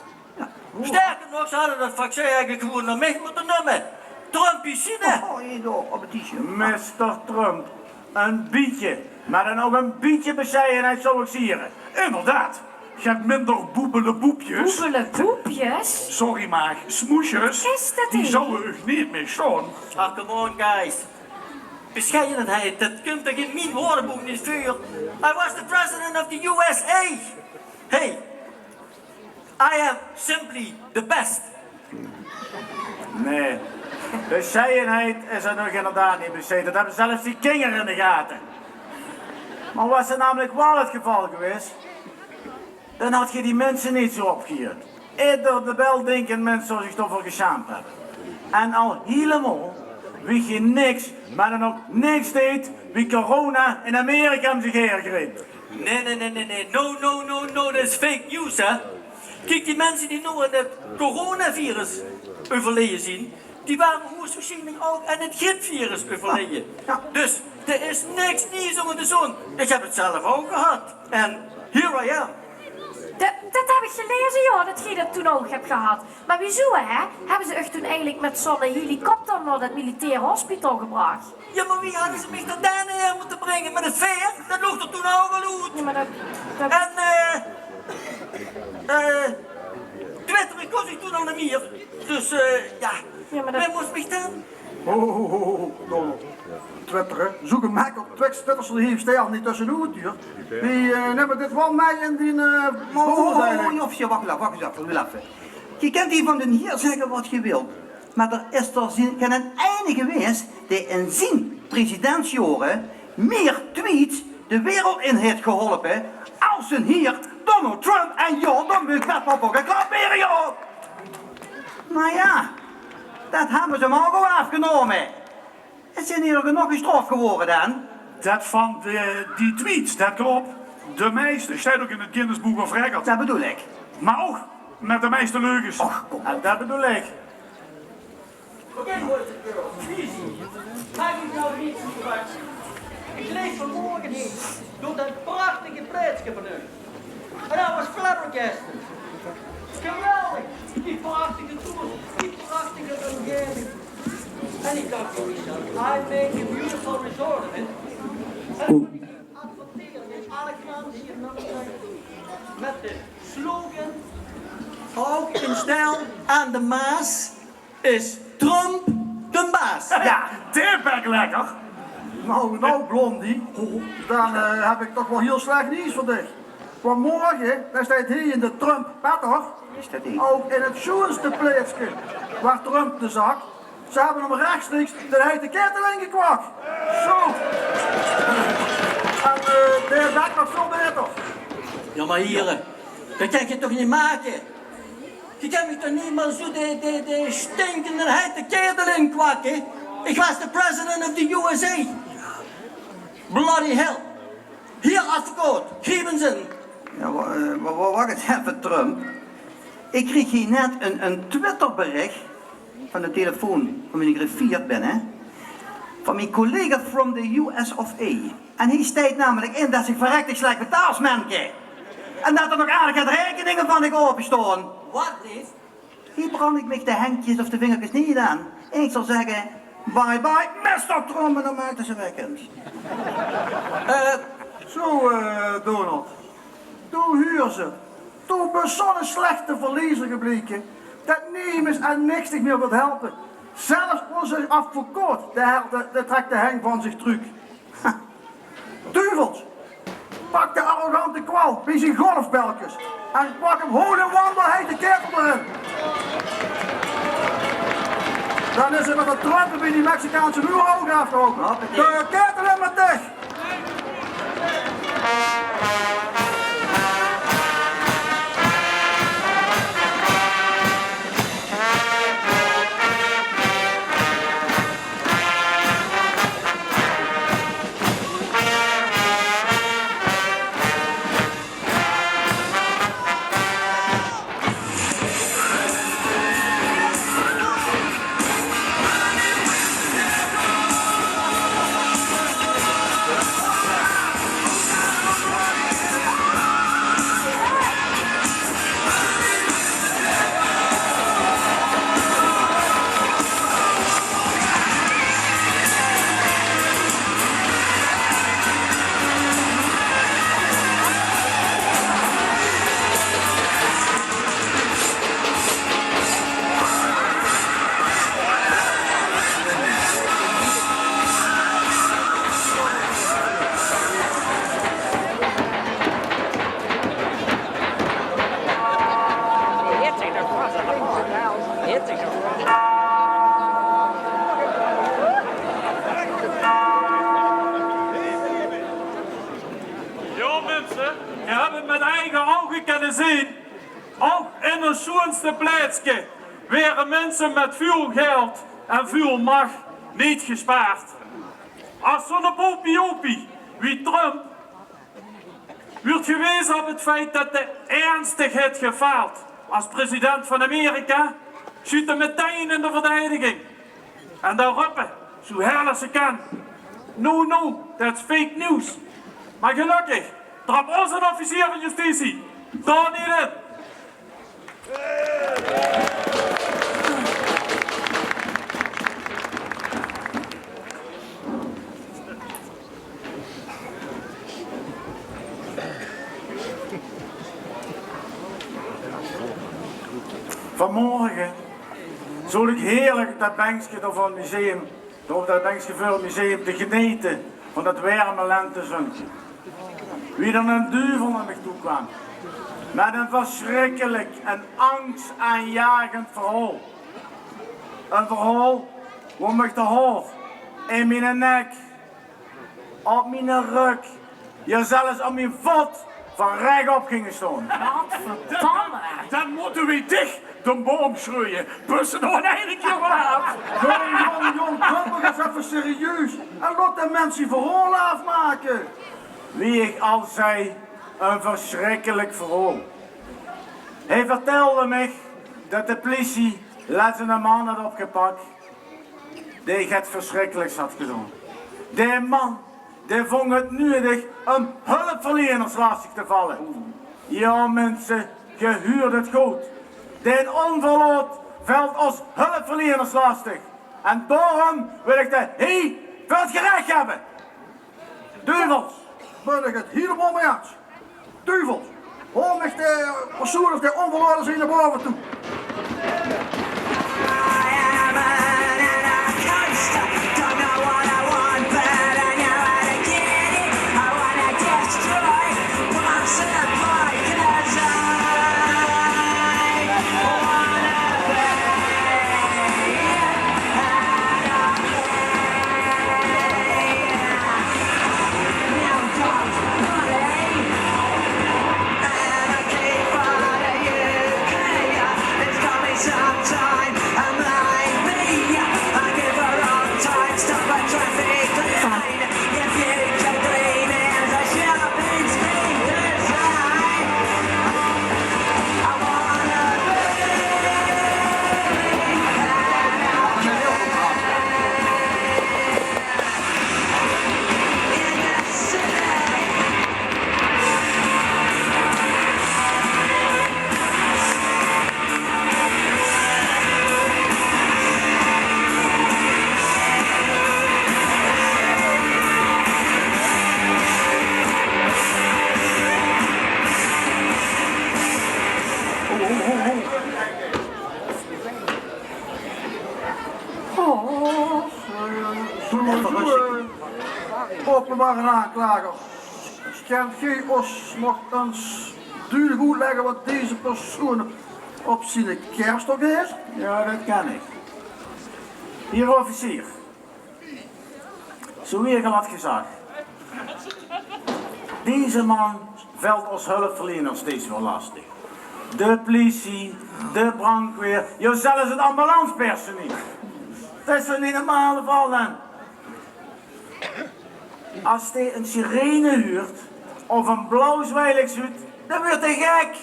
Sterker nog, ze hadden dat vaccin eigenlijk gewoon naar mij moeten nemen. Trumpicide. Op het t-shirt. Mr. Trump, een bietje. Maar dan ook een bietje bescheidenheid zou ik sieren. Inderdaad. Je hebt minder boebele boepjes. Boebele boepjes? Sorry maar, smoesjes. Is dat die niet? zouden u niet meer staan. Ah, come on guys. Bescheidenheid, dat komt toch in mijn woordenboek niet vuur. I was the president of the USA. Hey, I am simply the best. Nee, bescheidenheid is er nog inderdaad niet besteed. Dat hebben zelfs die kinderen in de gaten. Maar was er namelijk wel het geval geweest, dan had je die mensen niet zo opgehuurd. Eerder de weldenkende mensen zou zich ervoor geschaamd hebben. En al helemaal wie je niks, maar dan ook niks deed, wie corona in Amerika om zich heen greep. Nee. No, dat is fake news, hè. Kijk, die mensen die nu het coronavirus overleden zien, die waren hoogstwaarschijnlijk ook aan het griepvirus overleden. Dus er is niks nieuws onder de zon. Ik heb het zelf ook gehad. En here I am. Dat heb ik gelezen, joh, dat je dat toen ook hebt gehad. Maar wieso, hè? Hebben ze u toen eigenlijk met zo'n helikopter naar het militaire hospitaal gebracht? Ja, maar wie hadden ze mij dan daar neer moeten brengen? Met het veer? Dat loog er toen ook al uit. Ja, maar dat... En, Twitter, ik was toen al niet meer. Dus, ja, waar moest mij dan? Donald. Twitteren. Zoek een Mac op Twitter, zo hier stel niet tussen de hoedtuur. Die nemen dit wel mij in die Jofje, wacht eens even. Je kunt hier van den hier zeggen wat je wilt. Maar er is er geen ene geweest die in zijn presidentsjaren meer tweets de wereld in heeft geholpen als een hier Donald Trump en joh, dan moet dat maar voor een klap weer, joh. Nou ja, dat hebben ze hem al gewoon afgenomen. En zijn hier nog gestraft geworden dan? Dat van die tweets, dat klopt. De meeste staat ook in het Guinness Book of Records. Dat bedoel ik. Maar ook met de meeste leugens. Och, kom. Dat bedoel ik. Oké, boys and girls, easy. Maak ik nou niet gebruik. Ik lees vanmorgen hier door dat prachtige plaatsje van u. En dat was flabbergasted. Geweldig! Die prachtige tour, die prachtige omgeving. En ik dacht voor mezelf, I make a beautiful resort of it. En ik adverteer in alle kranten hier met de slogan, ook in stijl aan de Maas is Trump de baas. Ja, dit ben ik lekker. Nou, Blondie, dan heb ik toch wel heel slecht nieuws voor dich. Want morgen, dan staat hier in de Trump Petter, ook in het schoonste plaatsje waar Trump de zak. Ze hebben hem rechtstreeks de hete ketting ingekwakt. Zo. En de werkt nog veel beter. Ja maar heren, dat kan je toch niet maken? Je kan me toch niet maar zo de stinkende hete ketel inkwakken? Ik was de president of the USA. Bloody hell. Hier advocaat, Griebensen. Ja, wacht eens even, Trump. Ik kreeg hier net een Twitterbericht van de telefoon van ik griffierd ben, hè. Van mijn collega from the US of A. En hij staat namelijk in dat ik verrekte slecht betaalsmenke. En dat er nog aardige rekeningen van ik openstaan. Wat is? Hier brand ik me de handjes of de vingertjes niet aan. En ik zal zeggen, bye bye, Mr. Trump, en dan maakten ze wekkend. Zo, Donald. Toen huur ze. Toen ben zo'n slechte verliezer gebleken. Dat niemand en niks zich meer wil helpen. Zelfs onze advocaat, de trekt de heng van zich terug. Duvels. Pak de arrogante kwal bij zijn golfbelkjes. En pak hem hoog en wandelheid de kertel erin. Dan is het met de Trump bij die Mexicaanse muur ook afgelopen. De kertel in met dich. hebben het met eigen ogen kunnen zien. Ook in een schoonste plaatsje werden mensen met veel geld en veel macht niet gespaard. Als zo'n popiopie wie Trump wordt gewezen op het feit dat de ernstig heeft gefaald als president van Amerika, schiet hij meteen in de verdediging. En dan roepen, zo herlijk ze kan. No, dat is fake news. Maar gelukkig, trap ons een officier van justitie. Daar niet in. Vanmorgen zal ik heerlijk dat bankje van het museum, op dat bankje voor het museum te genieten van dat warme lentezonnetje. Wie dan een duivel naar me toe kwam, met een verschrikkelijk en angstaanjagend verhaal. Een verhaal waar me te hoor in mijn nek, op mijn rug, ja zelfs op mijn voet van rechtop gingen staan. Godverdomme. Dan moeten we dicht de boom schroeien. Bussen nog een eindelijk jongen af. Jong, kom nog eens even serieus. En laat de mensen verhaal afmaken. Wie ik al zei, een verschrikkelijk verhaal. Hij vertelde me dat de politie laatst een man had opgepakt die het verschrikkelijks had gedaan. Die man, die vond het nodig om hulpverleners lastig te vallen. Ja mensen, je huurt het goed. Die onverloot valt als hulpverleners lastig. En daarom wil ik de voor het gerecht hebben. Duivels. Ben ik het helemaal mee eens. Duivels. Hoor me de persoon of de onverloren zijn naar boven toe. Openbare aanklager. Kent gij ons nogthans duidelijk uitleggen wat deze persoon op zijn kerststok is? Ja, dat kan ik. Hier officier. Zo weer wat gezegd. Deze man valt als hulpverlener steeds wel lastig. De politie, de brandweer, ja zelfs het ambulancepersoneel. Dat is een normale geval dan. Als hij een sirene huurt of een blauw zwijlingshoed, dan wordt hij gek.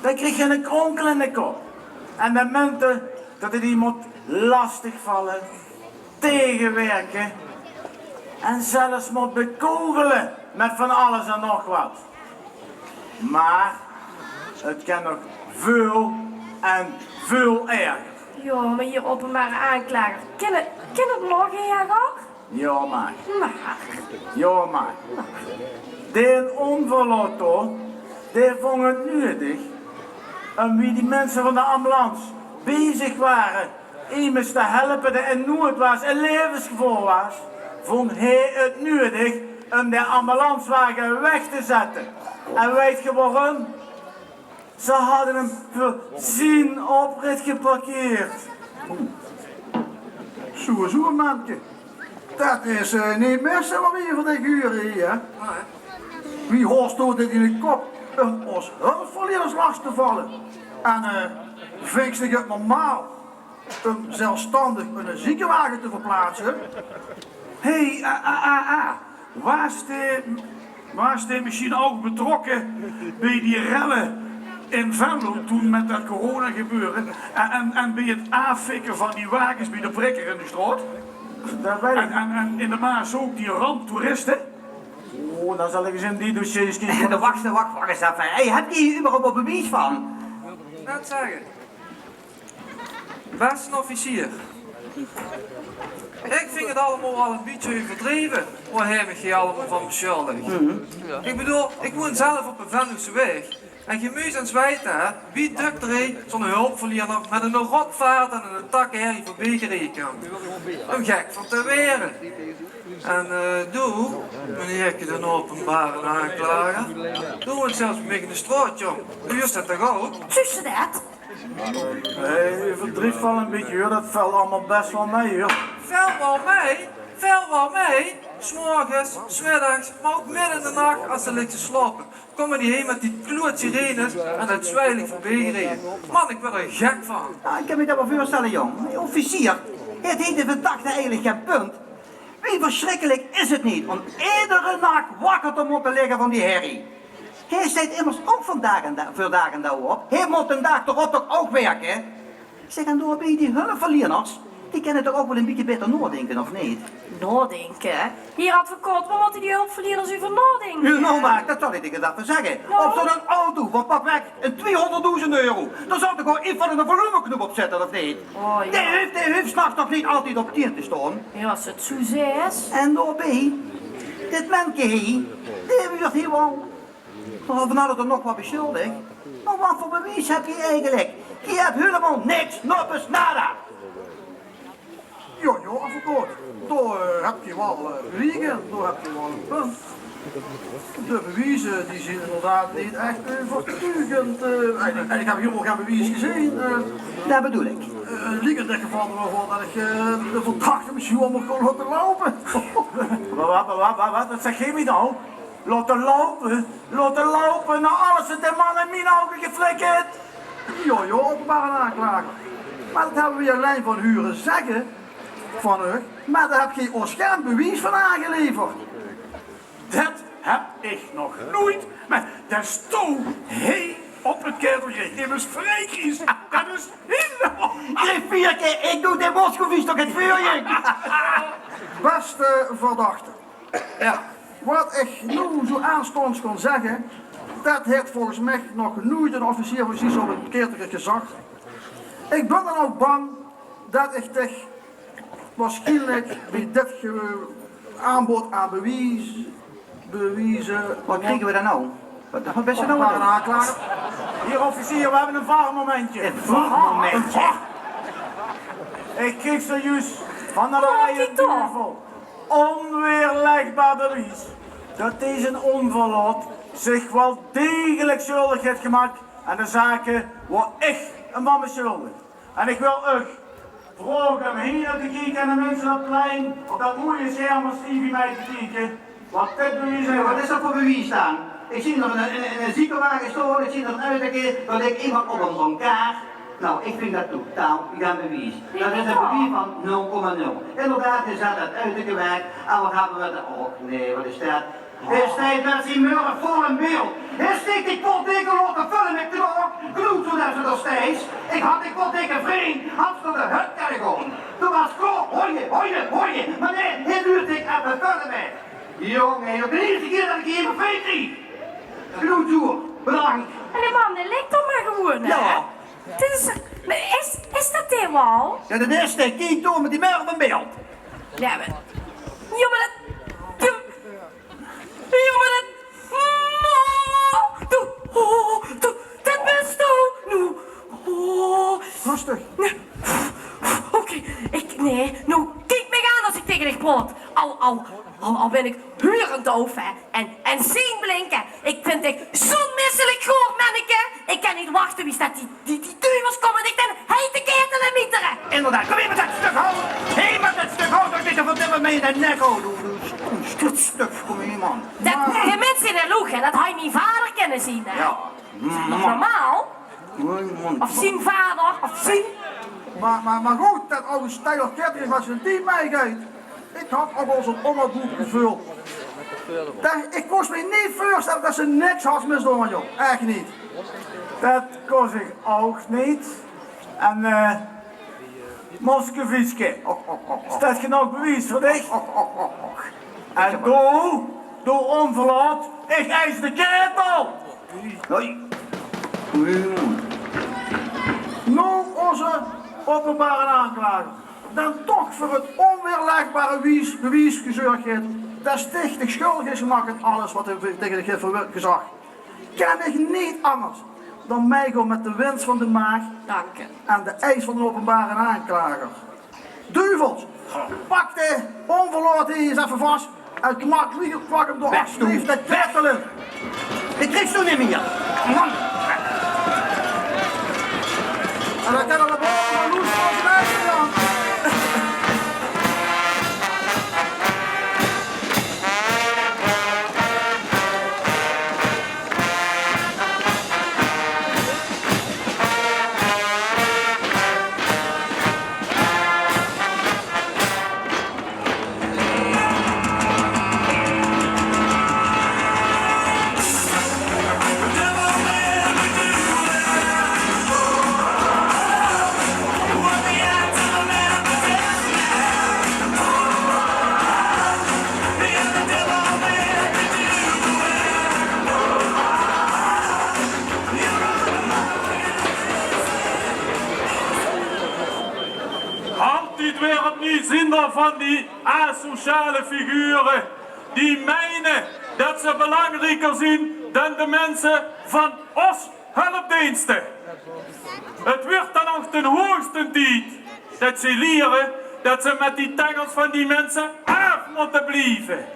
Dan krijg je een kronkel in de kop. En de momenten dat hij die moet lastigvallen, tegenwerken en zelfs moet bekogelen met van alles en nog wat. Maar het kan nog veel en veel erger. Ja, maar hier openbare aanklager. Kan het nog erger? Ja, maar. Maar. Ja, maar. De onverloot, die vond het nodig om wie die mensen van de ambulance bezig waren iemand te helpen die in nood was en levensgevaar was, vond hij het nodig om de ambulancewagen weg te zetten. En weet je waarom? Ze hadden hem voor zijn oprit geparkeerd. Zo, mannetje. Dat is niet meer zo weer van de uren hier. Wie hoort dit in de kop om ons hulpverleners last te vallen? En vind ik het normaal om zelfstandig een ziekenwagen te verplaatsen? Hé, was de misschien ook betrokken bij die rellen in Venlo toen met dat corona gebeuren en bij het aanfikken van die wagens bij de prikker in de straat? Dat weet ik. En in de Maas ook die ramptoeristen? Oh, dan zal ik eens in die dossiers kijken. Wacht eens even. Hey, heb je hier überhaupt een bewijs van? Net zeggen. Beste officier. Ik vind het allemaal al een beetje overdreven. Waar heb ik je allemaal van beschuldigd? Ik bedoel, ik woon zelf op een Venlose weg. En je moet eens weten, wie dukterij zo'n hulpverlener met een rotvaart en een takkenherrie voorbij gereden kan. Een gek van te weren. En doe, meneer de openbare aanklager, doe het zelfs met mij in de straat, jong. U is dat toch ook? Tussen dat? Nee, je verdriet wel een beetje, hoor. Dat valt allemaal best wel mee, hoor. Veel wel mee. 's Morgens, 's middags, maar ook midden in de nacht als ze ligt te slapen. Komen die heen met die kloot-sirenes en het zwijlig voorbij gereden. Man, ik ben er gek van. Nou, ik kan me dat wel voorstellen, jong. Officier, het heet de verdachte eigenlijk geen punt. Wie verschrikkelijk is het niet om iedere nacht wakker te moeten liggen van die herrie. Hij staat immers ook voor dagen daarop. Hij moet een dag erop toch ook werken. Zeg, en door die hulpverleners, die kennen toch ook wel een beetje beter nadenken, of niet? Nadenken? Hier, advocaat, waar moeten die hulpverleners over nadenken? Nou, maar dat zal ik tegen dat zeggen. Nou. Op zo'n auto van pakweg een 200.000 euro. Dan zou ik gewoon iets van een volumeknop opzetten, of niet? Oh, ja. Die heeft s'nachts toch niet altijd op 10 te staan? Ja, als het zo is. En daarbij, dit mannetje hier, die wordt hier wel. Of nou er nog wat beschuldigd. Maar wat voor bewijs heb je eigenlijk? Je hebt helemaal niks, noppes, nada. Ja, advocaat. Daar heb je wel liegen, daar heb je wel een punt. De bewijzen die zijn inderdaad niet echt overtuigend. En ik heb helemaal geen bewijs gezien. Dat bedoel ik. Liegen in dit geval ervoor dat ik de verdachte misschien wel nog kon laten lopen. Wat? Dat zeg je me nou? Laten lopen, nou alles het de man in mijn ogen geflikkerd. Ja, openbare aanklager. Maar dat hebben we alleen van huren zeggen van u, maar daar heb je ons geen bewijs van aangeleverd. Dat heb ik nog nooit, maar daar stond hij op het ketelgericht. Dit is vreekjes. Dat is heel... Griffierke, ik doe de Moscovies toch het vuurje. Beste verdachte. Ja. Wat ik nu zo aanstonds kon zeggen, dat heeft volgens mij nog nooit een officier van justitie op een ketelgericht gezegd. Ik ben dan ook bang dat ik toch waarschijnlijk bij dit aanbod aan bewijzen... Wat krijgen we dan nou? Wat best nou een aanklager? Hier officier, we hebben een vaarmomentje. Een vaarmomentje? Ik kreeg serieus van de laaie duivel onweerlegbaar bewijs dat deze onverlaat zich wel degelijk schuldig heeft gemaakt aan de zaken waar ik een man beschuldig. En ik wil u vragen om hier te kijken aan de mensen op het plein, op dat mooie scherm als Stevie mij te kijken. Wat dit bewijs is. Wat is dat voor bewijs staan? Ik zie nog een ziekenwagen staan, ik zie nog een uitdekking, dat ik iemand op een brancard. Nou, ik vind dat totaal geen bewijs. Dat is een bewijs van 0,0. Inderdaad, is dat het uitdekkenwerk, en wat hebben we er ook? Nee, wat is dat? Hij staat met zijn muren voor een beeld. Hij steekt die potdikke lopen vullen met knok, gloed toen ze er steeds. Ik had die potdikke vriend, had ze de hut kunnen gaan. Toen was klok, hoor je. Maar nee, hij duurt ik even vullen met. Jongen, op de eerste keer dat ik hier mijn vriend zie. Gloed toe, bedankt. En die man, die lijkt toch maar gewoon, hè? Ja. Dit is... Maar is dat die wel? Ja, dat is het. Kijk door met die muren op een beeld. Ja, maar... Ja, maar dat... Ja, maar dat... Dat best nou. Rustig. Oké, nou, kijk me aan als ik tegen dich praat. Al ben ik hurend doof, hè. En zien blinken. Ik vind ik zo'n misselijk goor, manneke. Ik kan niet wachten wie staat die duivels komen dicht en hij te ketelen mieteren. Inderdaad, kom hier met dat stuk hout. Hé, met dat stuk hout, dat ik er van dit moment in de nek houden. Stuk, kom hier man. De mensen in de loeg, dat had je mijn vader kunnen zien, hè? Ja. Normaal? Of zijn vader, of zijn... Maar goed, dat oude stijler ketting was een team meegeeft. Ik had ook al zo'n onderboek gevuld. Ik kost me niet voorstellen dat ze niks had misdaan, joh. Echt niet. Dat kost ik ook niet. En Moskovitske, is dat genoeg bewijs voor dich? En door onverlaat, ik eis de ketel! Hoi. Nou, onze openbare aanklager. Dan toch voor het onweerlegbare bewijs gezorgd heeft dat stichting schuldig is gemaakt aan alles wat hij tegen de Giffer gezag. Kan ik niet anders dan meegaan met de winst van de maag en de eis van de openbare aanklager. Duvels, pak de onverlaat hier eens even vast en kwak hem door alsjeblieft de kettelen. Ik kreeg zo niet meer. Man. En dan kan er een loes van zijn eigen dan. Zinder van die asociale figuren die meinen dat ze belangrijker zijn dan de mensen van ons hulpdiensten. Het wordt dan nog ten hoogste tijd dat ze leren dat ze met die tengels van die mensen af moeten blijven.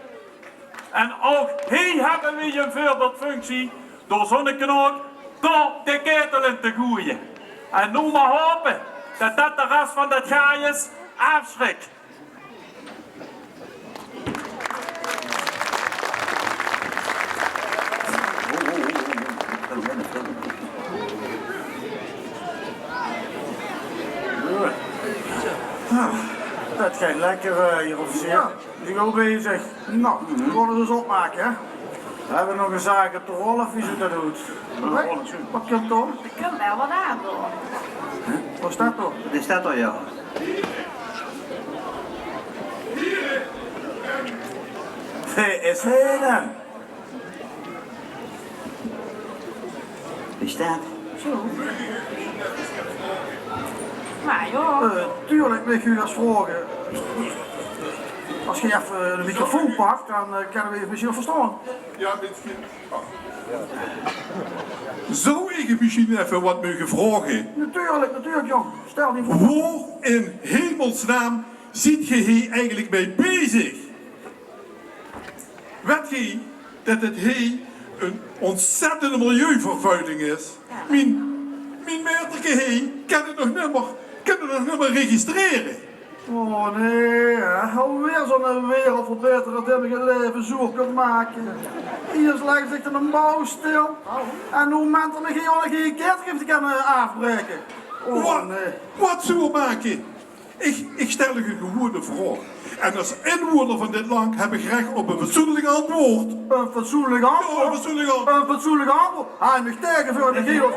En ook hier hebben we een voorbeeldfunctie door zonneknook door de ketel in te gooien. En nu maar hopen dat dat de rest van dat gaaiers afschrikt. Dat gaat lekker hier, officier. Die go bezig. Nou, we gaan het dus opmaken, hè. We hebben nog een zaak op de rol of wie ze dat doet. Wat komt dan? Ik kan wel wat aan doen. Wat staat er? Dit staat er, ja. Wie is hij dan? Wie staat? Zo. Maar joh. Tuurlijk wil ik u dat vragen. Als je even de microfoon pakt, dan kunnen we je misschien verstaan. Ja, zou ik misschien even wat mogen vragen? Natuurlijk, jong. Stel die vraag. Waar in hemelsnaam zit je hier eigenlijk mee bezig? Weet je dat het hier een ontzettende milieuvervuiling is? Mijn meterke hier kan het nog niet meer registreren. Oh nee, alweer zo'n wereld verbeteren dat ik het leven zoeken maken. Hier legt zich er een bouw stil. En hoe mensen me geen keertje kunnen afbreken. Oh nee. Wat zullen we maken? Ik stel je een gewone vraag. En als inwoner van dit land heb ik recht op een fatsoenlijk antwoord. Een fatsoenlijk antwoord? Ja, een fatsoenlijk antwoord. Een fatsoenlijk antwoord? Hij mag tegen voor de geel.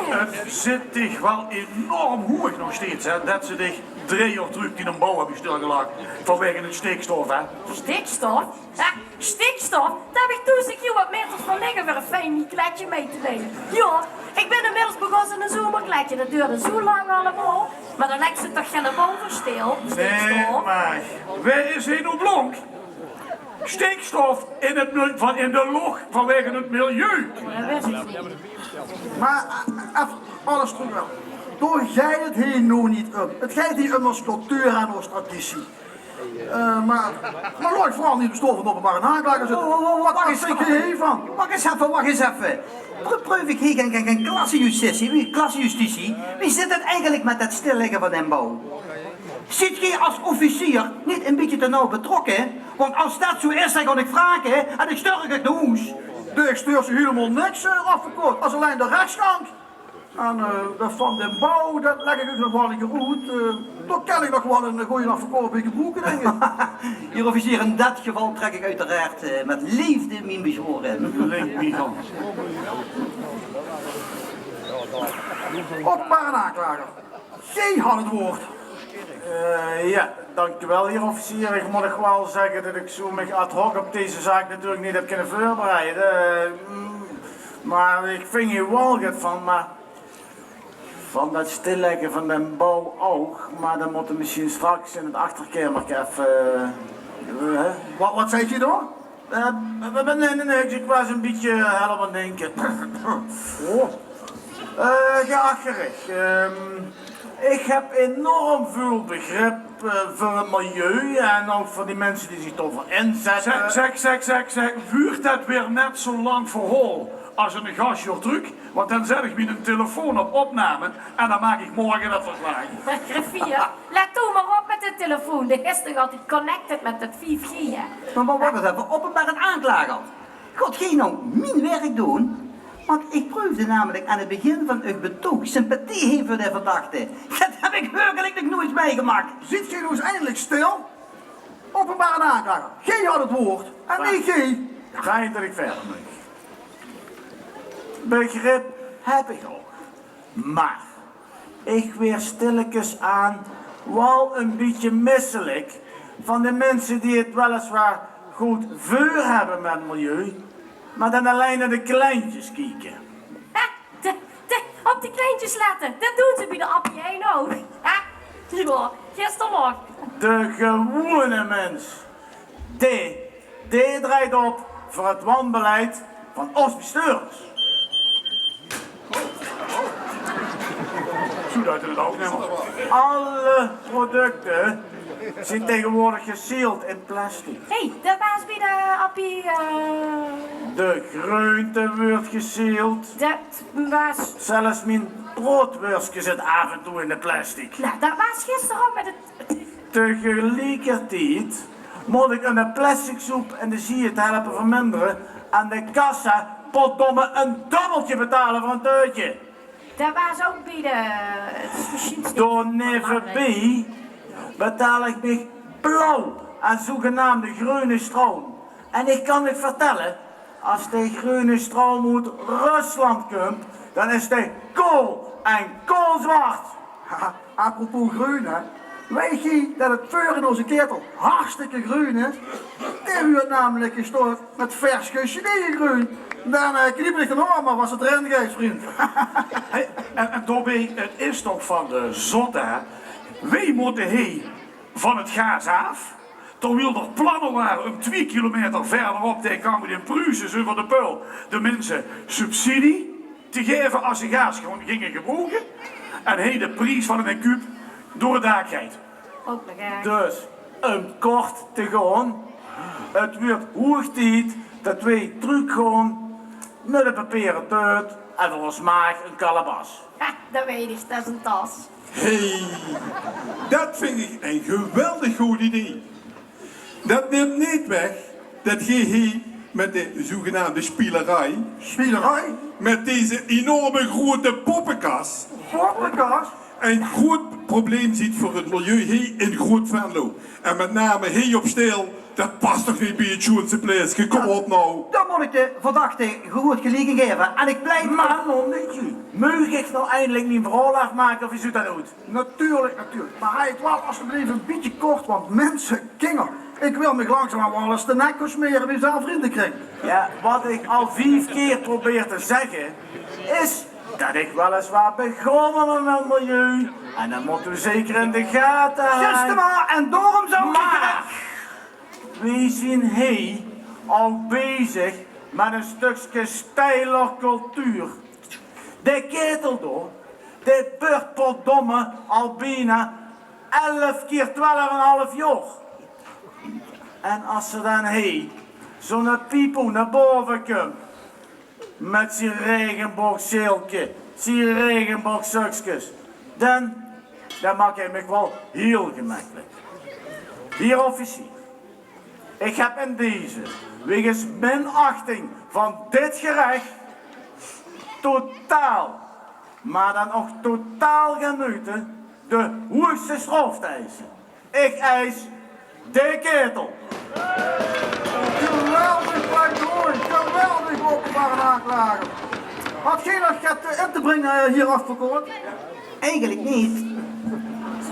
Het zit dich wel enorm hoog nog steeds, hè, dat ze dich 3 jaar terug in een bouw hebben stilgelaten. Vanwege het stikstof, hè. Stikstof? Ja, stikstof? Daar heb ik toen een wat meters van liggen voor een fijn kletje mee te nemen. Ja, ik ben inmiddels begonnen een zomerkletje. Dat duurde zo lang allemaal. Maar dan lijkt ze toch geen boven stil. Nee, maar waar is hij nou blonk? Stikstof in de lucht vanwege het milieu. Dat wist ik niet. Maar even alles terug wel. Door jij het hier nou niet om. Het gaat hier om onze cultuur en onze traditie. Maar laat vooral niet de stof van openbare aanklager zitten. Wat vind je hiervan? Wacht eens even. Proef ik hier geen klassenjustitie? Wie zit het eigenlijk met dat stilleggen van den bouw? Zit je als officier niet een beetje te nauw betrokken? Want als dat zo is, dan ga ik vragen en ik stuur het naar huis. Ik stuur ze helemaal niks afgekort, als alleen de rechtsgang. En dat van de bouw, dat leg ik nog wel een keer goed. Daar kan ik nog wel een goeie afgekort beetje broeken, denk ik. Heer officier, in dat geval trek ik uiteraard met liefde mijn bezworen. Link niet van. Openbare aanklager. Jij had het woord. Ja, dankjewel heer officier. Ik moet nog wel zeggen dat ik zo me ad hoc op deze zaak natuurlijk niet heb kunnen voorbereiden. Maar ik vind hier wel wat van, maar van dat stilleggen van de bouw ook. Maar dan moeten we misschien straks in het achterkamertje even... Wat zei je dan? Nee, ik was een beetje helemaal denken. Geacht gericht. Ik heb enorm veel begrip voor het milieu en ook voor die mensen die zich ervoor inzetten. Zeg, vuurt dat weer net zo lang voor hol als een gasjordruk? Want dan zet ik me een telefoon op opname en dan maak ik morgen dat verslag. Griffier, let toe maar op met de telefoon. De is toch altijd connected met het 5G, hè? Maar wat hebben we openbaar een aanklager? God, geen nou mijn werk doen? Want ik proefde namelijk aan het begin van het betoog sympathie heen voor de verdachte. Dat heb ik werkelijk nog nooit meegemaakt. Zit je nou eens eindelijk stil? Openbare aanklager. Jij had het woord. En niet jij. Ga dat ik verder moet. Begrip heb ik ook. Maar ik weer stilletjes aan wel een beetje misselijk van de mensen die het weliswaar goed vuur hebben met het milieu, maar dan alleen naar de kleintjes kijken. Op die kleintjes letten, dat doen ze bij de appie heen ook. Ja, gisteren nog. De gewone mens, die draait op voor het wanbeleid van ons bestuurders. Zo dat het ook niet. Alle producten zijn tegenwoordig gesealed in plastic. Hé, dat was bij de appie... De groente wordt gesealed. Dat was... Zelfs mijn broodwurstje zit af en toe in de plastic. Nou, dat was gisteren ook met het... Tegelijkertijd moet ik een plastic soep en de zie het helpen verminderen. Aan de kassa potdomme een dubbeltje betalen voor een teutje. Dat was ook bij de... Door nevenbij betaal ik me blauw aan zogenaamde groene stroom. En ik kan het vertellen, als de groene stroom uit Rusland komt, dan is de kool en koolzwart. Apropos groen, hè. Weet je dat het vuur in onze ketel hartstikke groen is? Die wordt namelijk gestort met vers gesneden. Dan kniep ik de norm af als het erin geeft, vriend. En Dobby, het is toch van de zotte, hè? Wij moeten heen van het gas af. Terwijl er plannen waren om 2 kilometer verderop te komen in Pruisen over de Peul de mensen subsidie te geven als ze gas gewoon gingen gebruiken. En hij de prijs van een kuub door het dak rijdt. Dus, om kort te gaan, het wordt hoog tijd dat wij terug gaan naar de papieren teut en voor ons maag een kalabas. Ha, dat weet ik, dat is een tas. Hey, dat vind ik een geweldig goed idee. Dat neemt niet weg dat jij hier met de zogenaamde spielerij... Spielerij? Met deze enorme grote poppenkast... Poppenkast? Een groot probleem ziet voor het milieu hier in Groot Venlo. En met name hier op Steel, dat past toch niet bij het Schoense plaatsje, kom op nou. Dan moet ik de verdachte goed gelegen geven en ik blijf... Maar nog niet. Mag ik nou eindelijk mijn verhaal afmaken of is u dat goed? Natuurlijk. Maar hij het wel alsjeblieft een beetje kort, want mensen, kinger. Ik wil me langzaam wel eens de nek smeren wie zelf vrienden krijgt. Ja, wat ik al 5 keer probeer te zeggen, is dat ik weliswaar begonnen met het milieu. En dan moeten we zeker in de gaten houden. Juist maar, en daarom zou ik... Maar we zijn hier al bezig met een stukje steiler cultuur. De ketel door, de wordt potdomme al bijna 11 keer 12,5 jaar. En als ze dan hier zo'n piepoe naar boven komt, met zijn regenboogzeeltje, zijn regenboogsukjes, dan dat maakt hij me wel heel gemakkelijk. Heer officier, ik heb in deze, wegens minachting van dit gerecht, totaal, maar dan ook totaal genuiten, de hoogste straf te eisen. Ik eis de ketel. Geweldig pleidooi, geweldig openbare aanklager. Had geen nog in te brengen hier afverkoord? Eigenlijk niet.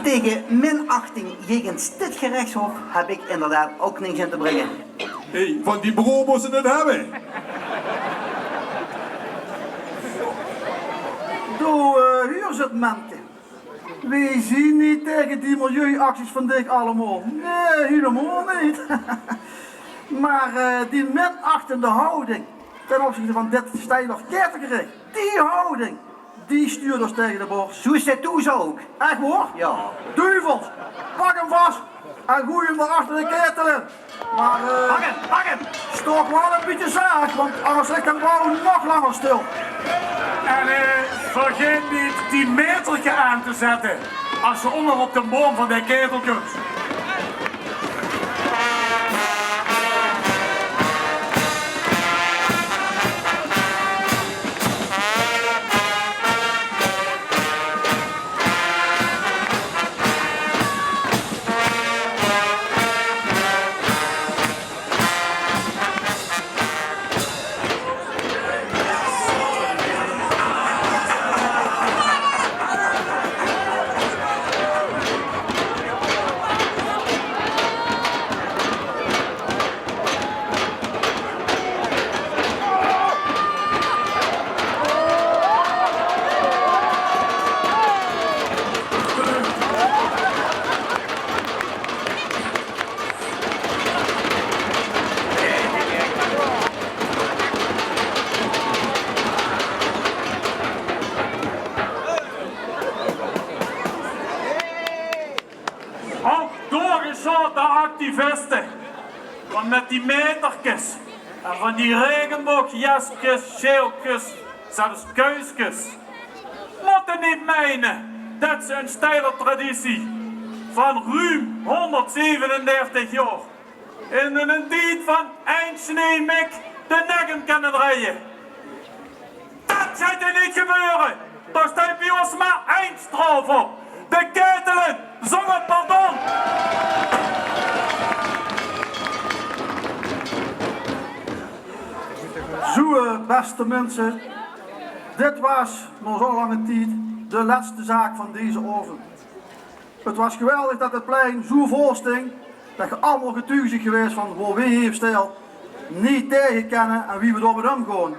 Tegen minachting jegens dit gerechtshof heb ik inderdaad ook niks in te brengen. Hé, van die bureau moesten het hebben. Hier zit Menke. We zien niet tegen die milieuacties van Dick allemaal. Nee, helemaal niet. Maar die minachtende houding ten opzichte van dit stijlig kerkgericht, die houding, die stuurt ons tegen de borst. Zo is het toen zo ook. Echt hoor? Ja. Duivels, pak hem vast en gooi hem erachter de ketel in. Maar Pak hem! stok wel een beetje zaag, want anders ligt hem gewoon nog langer stil. En vergeet niet die metertje aan te zetten als je onder op de boom van de ketel kunt. Activisten, want met die metertjes en van die regenboogjasjes, scheeltjes, zelfs kuisjes, moeten niet mijnen dat ze een steile traditie van ruim 137 jaar in een tijd van Eindsneemek de nekken kunnen draaien. Dat gaat er niet gebeuren. Daar staat bij ons maar één straf op. De ketelen zonder pardon. Zo, beste mensen, dit was nog zo lange tijd de laatste zaak van deze avond. Het was geweldig dat het plein zo vol sting, dat je allemaal getuigen bent geweest van waar wie heeft stijl niet tegenkennen en wie we door met hem gaan.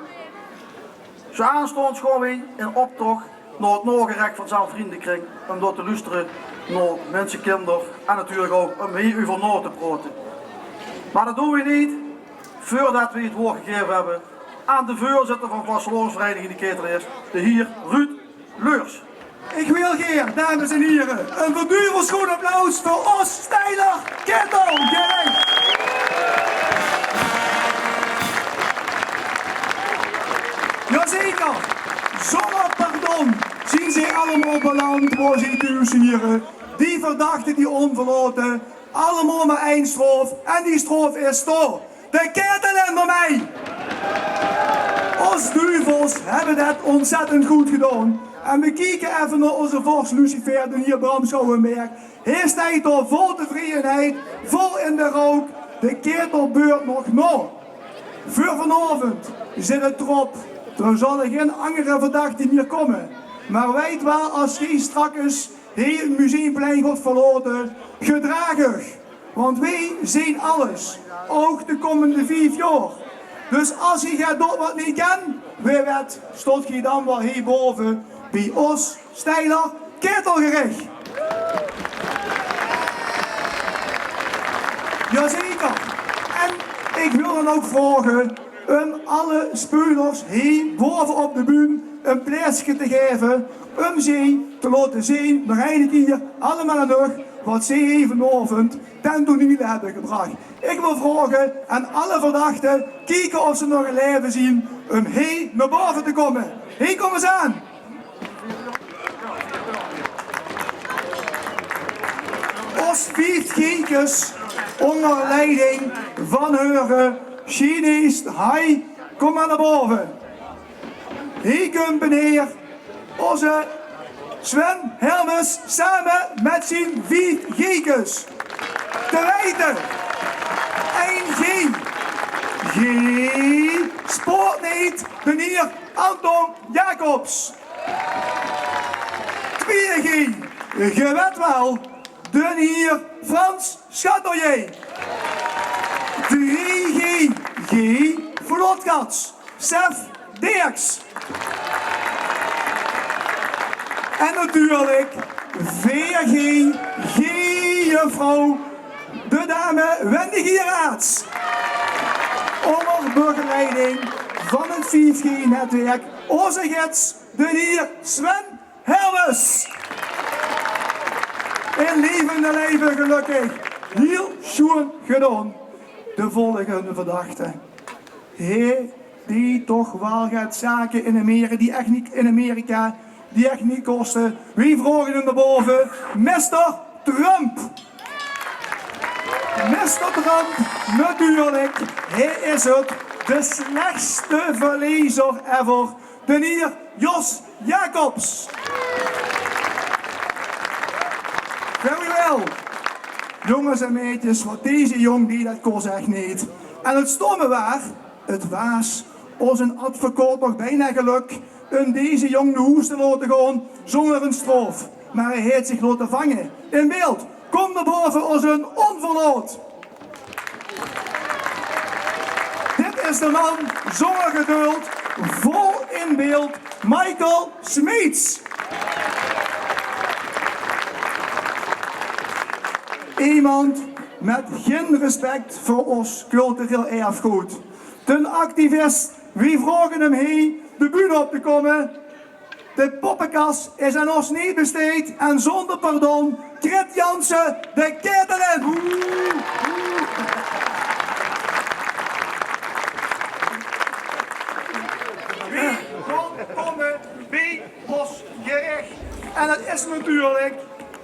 Zo aanstonds gaan we in optocht naar het nagerecht van zijn vriendenkring om door te luisteren naar mensen, kinderen en natuurlijk ook om hier over na te praten. Maar dat doen we niet voordat we het woord gegeven hebben aan de voorzitter van Vastloonsvereniging de Ketelaars, de heer Ruud Leurs. Ik wil hier, dames en heren, een verduiveld schoon applaus voor ons steiler ketelgericht. Jazeker, zonder pardon zien zij allemaal beland waar zij thuis hier. Die verdachten die onverlaten, allemaal maar één straf en die straf is toch de ketelen bij mij. Ons duivels hebben dat ontzettend goed gedaan. En we kijken even naar onze vorst Lucifer, de heer Bram Schouwenberg. Hij staat door vol tevredenheid, vol in de rook. De ketelbeurt nog na. Voor vanavond zit het erop. Er zullen geen andere verdachten meer komen. Maar weet wel, als je straks heel het museumplein gaat verlaten, gedragig. Want wij zien alles. Ook de komende 5 jaar. Dus als je gaat doen wat niet kan, wie weet, stond je dan wel hierboven bij ons steiler ketelgericht. Jazeker. En ik wil dan ook vragen om alle spelers hier boven op de bühne een plaatsje te geven, om ze te laten zien, nog een keer allemaal nog, wat ze even vanavond ten toneel hebben gebracht. Ik wil vragen aan alle verdachten, kijken of ze nog een leven zien, om hier naar boven te komen. Hier komen ze aan. Os 5 gekers onder leiding van hun Chinees Hai, kom maar naar boven. Hier komt meneer onze Sven Helmes samen met zijn 4 gekers. Te weten, 1 G. G spoort niet, meneer Anton Jacobs. 2 G, gewet wel, de heer Frans Chatelier. 3 G, G Vlotkats, Sef Dirks. En natuurlijk 4 G, G juffrouw, de dame Wendy Gieraerts. Onder begeleiding van het 5G-netwerk, onze gids, de heer Sven Helmes. In levende leven gelukkig, heel schoon gedaan. De volgende verdachte. Hij die toch wel gaat zaken in Amerika, die echt niet kosten. Wie vragen hem naar boven? Mr. Trump. Mr. Trump, natuurlijk, hij is het, de slechtste verliezer ever, de heer Jos Jacobs. Very well. Jongens en meisjes, wat deze jong die dat kost echt niet. En het stomme waar, het was ons een advocaat nog bijna geluk om deze jong de hoes te laten gaan zonder een straf. Maar hij heeft zich laten vangen. In beeld, kom naar boven als een onverloot. Dit is de man zonder geduld, vol in beeld, Michael Smeets. Iemand met geen respect voor ons cultureel erfgoed. Een activist, wie vragen hem heen de bühne op te komen. De poppenkast is aan ons niet besteed en zonder pardon, Kret Jansen de Ketelen. Wie gaat komen bij ons gerecht? En dat is natuurlijk,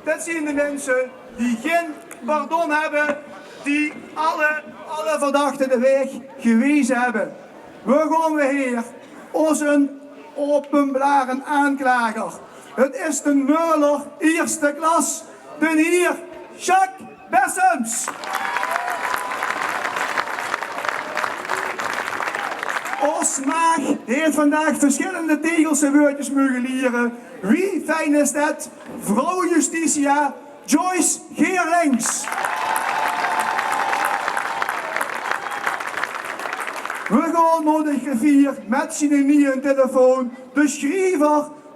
dat zijn de mensen die geen pardon hebben, die alle verdachten de weg gewezen hebben. We gaan weer onze openbare aanklager. Het is de Meuler eerste klas, de heer Jacques Bessems. Ons maag heeft vandaag verschillende Tegelse woordjes mogen leren. Wie fijn is dat? Vrouw Justitia Joyce Geerlings. We gaan naar de griffier met zijn nieuwe telefoon. De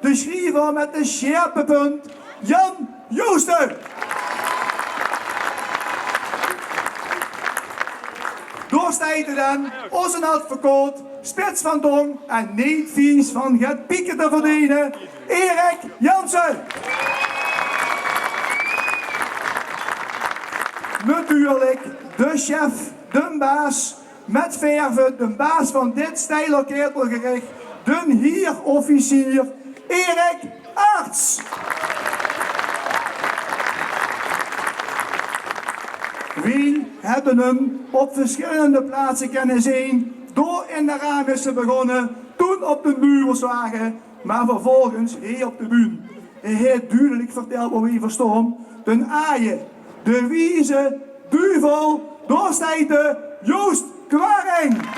schrijver met de scherpe punt, Jan Joosten. Doorstijden dan, onze advocaat, spits van tong en niet vies van het pieken te verdienen, Erik Jansen. Natuurlijk de chef, de baas, met verven, de baas van dit stijler ketelgericht, de hierofficier, Erik Arts. We hebben hem op verschillende plaatsen kunnen zien, door in de ramen te begonnen, toen op de buurwagen, maar vervolgens hier op de bühne. Hij heeft duidelijk verteld wat we verstaan, de aaien, de wieze, duivel, doorstijden, Joost Kwaring.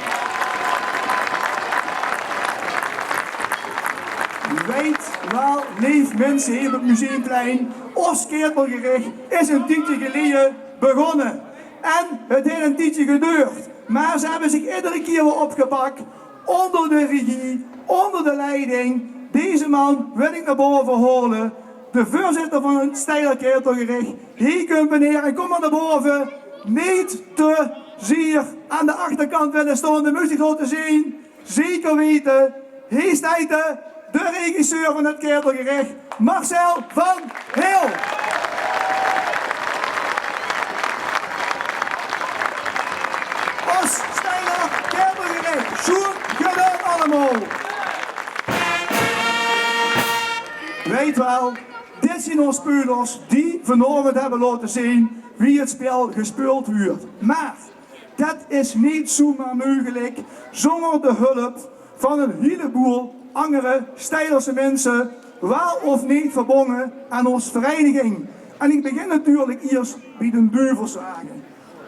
Weet wel, lief mensen hier op het Museumplein, ons ketelgericht is een tijdje geleden begonnen. En het heeft een tijdje geduurd. Maar ze hebben zich iedere keer weer opgepakt, onder de regie, onder de leiding. Deze man wil ik naar boven halen. De voorzitter van het stijler ketelgericht. Hier komt meneer en kom maar naar boven. Niet te zeer aan de achterkant willen staan, de muziek laten zien. Zeker weten, hier staat de regisseur van het ketelgericht, Marcel van Heel. Os stijler ketelgericht, schoen gedaan allemaal. Weet wel, dit zijn onze spelers die vanavond hebben laten zien wie het spel gespeeld wordt. Maar dat is niet zomaar mogelijk zonder de hulp van een heleboel andere Steilerse mensen, wel of niet verbonden aan onze vereniging. En ik begin natuurlijk eerst bij de duivelswagen.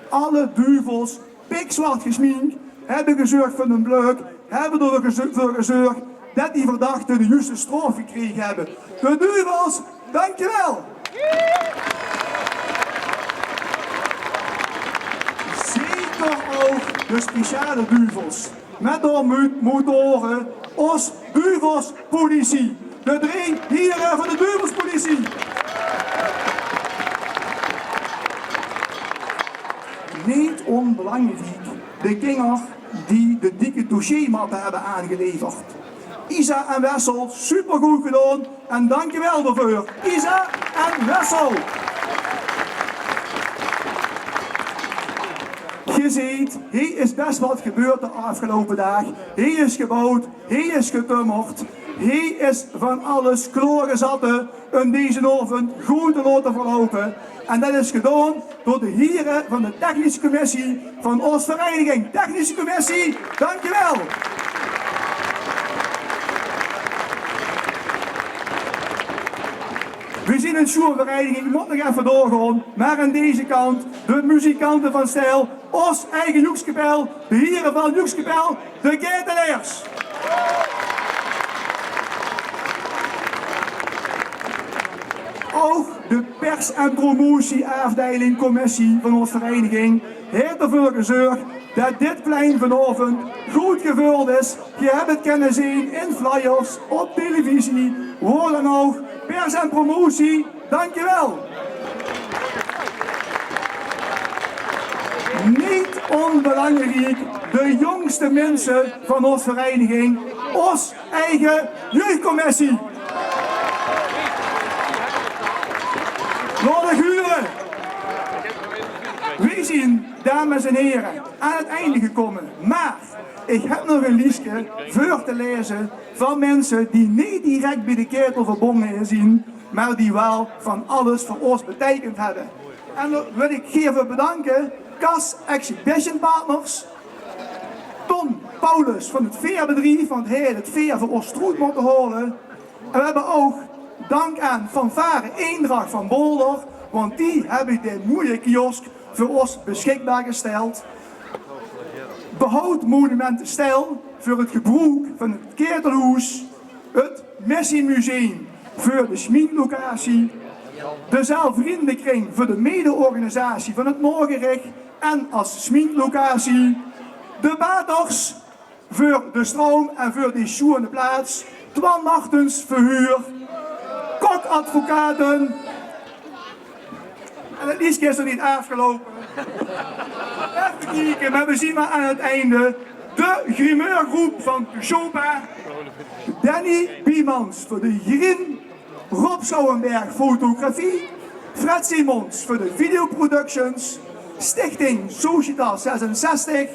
Alle duivels, pikzwart gesminkt, hebben gezorgd voor een bleuk, hebben ervoor gezorgd dat die verdachten de juiste straf gekregen hebben. De duivels, dankjewel! Zeker ook de speciale duivels. Met de motoren als duivelspolitie. De 3 heren van de duivelspolitie. Niet onbelangrijk, de kinger die de dikke dossiermappen hebben aangeleverd. Isa en Wessel, supergoed gedaan en dankjewel daarvoor. Isa en Wessel. Je ziet, hier is best wat gebeurd de afgelopen dag. Hier is gebouwd, hier is getummerd. Hier is van alles klaargezatten om deze avond goed te laten verlopen. En dat is gedaan door de heren van de technische commissie van onze vereniging. Technische commissie, dankjewel! We zien een sjoervereniging, ik moet nog even doorgaan, maar aan deze kant de muzikanten van Stijl, ons eigen Joekskapel, de heren van Joekskapel, de Ketelers. Ook de pers- en promotieafdeling commissie van onze vereniging heeft ervoor gezorgd dat dit plein vanavond goed gevuld is. Je hebt het kunnen zien in flyers, op televisie, waar dan ook. Pers en promotie, dankjewel. Niet onbelangrijk, de jongste mensen van onze vereniging, ons eigen jeugdcommissie. Laat ik huren. We zien, dames en heren, aan het einde gekomen. Maar ik heb nog een liedje voor te lezen van mensen die niet direct bij de ketel verbonden zijn, maar die wel van alles voor ons betekend hebben. En dan wil ik even bedanken, Cas Exhibition Partners, Ton Paulus van het veerbedrijf, want hij heeft het veer voor ons stroet moeten holen. En we hebben ook dank aan Fanfare Eendracht van Boulder, want die hebben dit mooie kiosk voor ons beschikbaar gesteld. Behoud Monumenten Stijl voor het gebruik van het Ketelhuis, het Messi-museum voor de schminklocatie, de Zaalvriendenkring voor de mede-organisatie van het Noorgericht en als schminklocatie, de Baters voor de stroom en voor die schoene plaats, Twan Martens verhuur, Kokadvocaten. En het liedje is nog niet afgelopen. Even kijken, maar we zien maar aan het einde de grimeurgroep van Chopa, Danny Biemans voor de Jrin, Rob Schouwenberg fotografie, Fred Simons voor de videoproductions, Stichting Societal 66,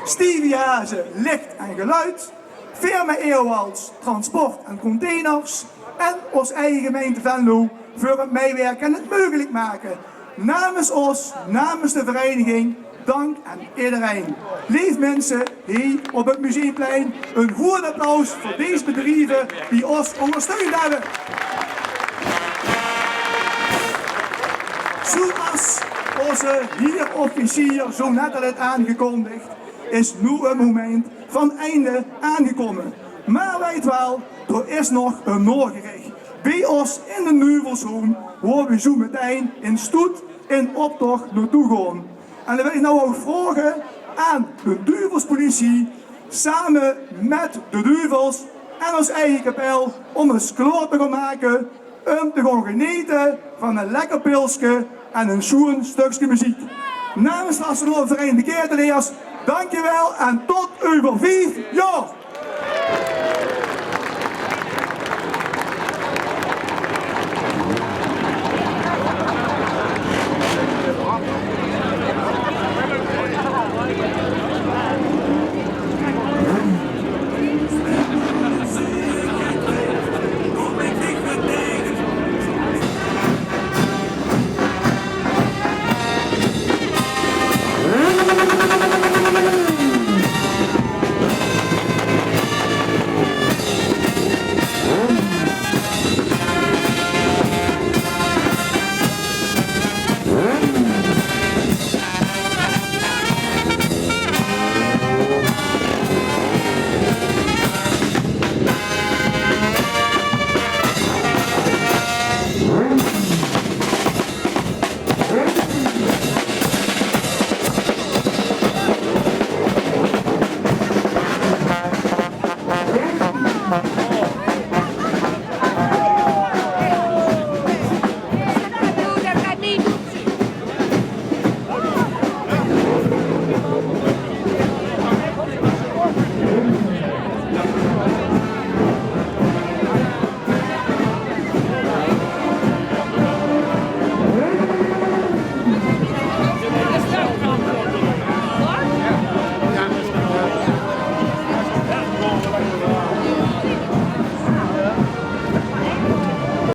Stevie Hazen licht en geluid, Firma Eeuwalds transport en containers en ons eigen gemeente Venlo voor het meewerken en het mogelijk maken. Namens ons, namens de vereniging, dank aan iedereen. Lief mensen hier op het Museumplein, een goed applaus voor deze bedrijven die ons ondersteund hebben. Zoals onze heer-officier zo net al heeft aangekondigd, is nu een moment van einde aangekomen. Maar weet wel, er is nog een Noorgericht. Bij ons in de Nuvelzoom, waar we zo meteen in stoet in optocht naartoe gaan. En dan wil ik nou ook vragen aan de duivelspolitie, samen met de duivels en ons eigen kapel, om eens klaar te gaan maken, om te gaan genieten van een lekker pilsje en een schoen stukje muziek. Namens de Nationale Vereniging Ketelers, dankjewel en tot over 5 jaar!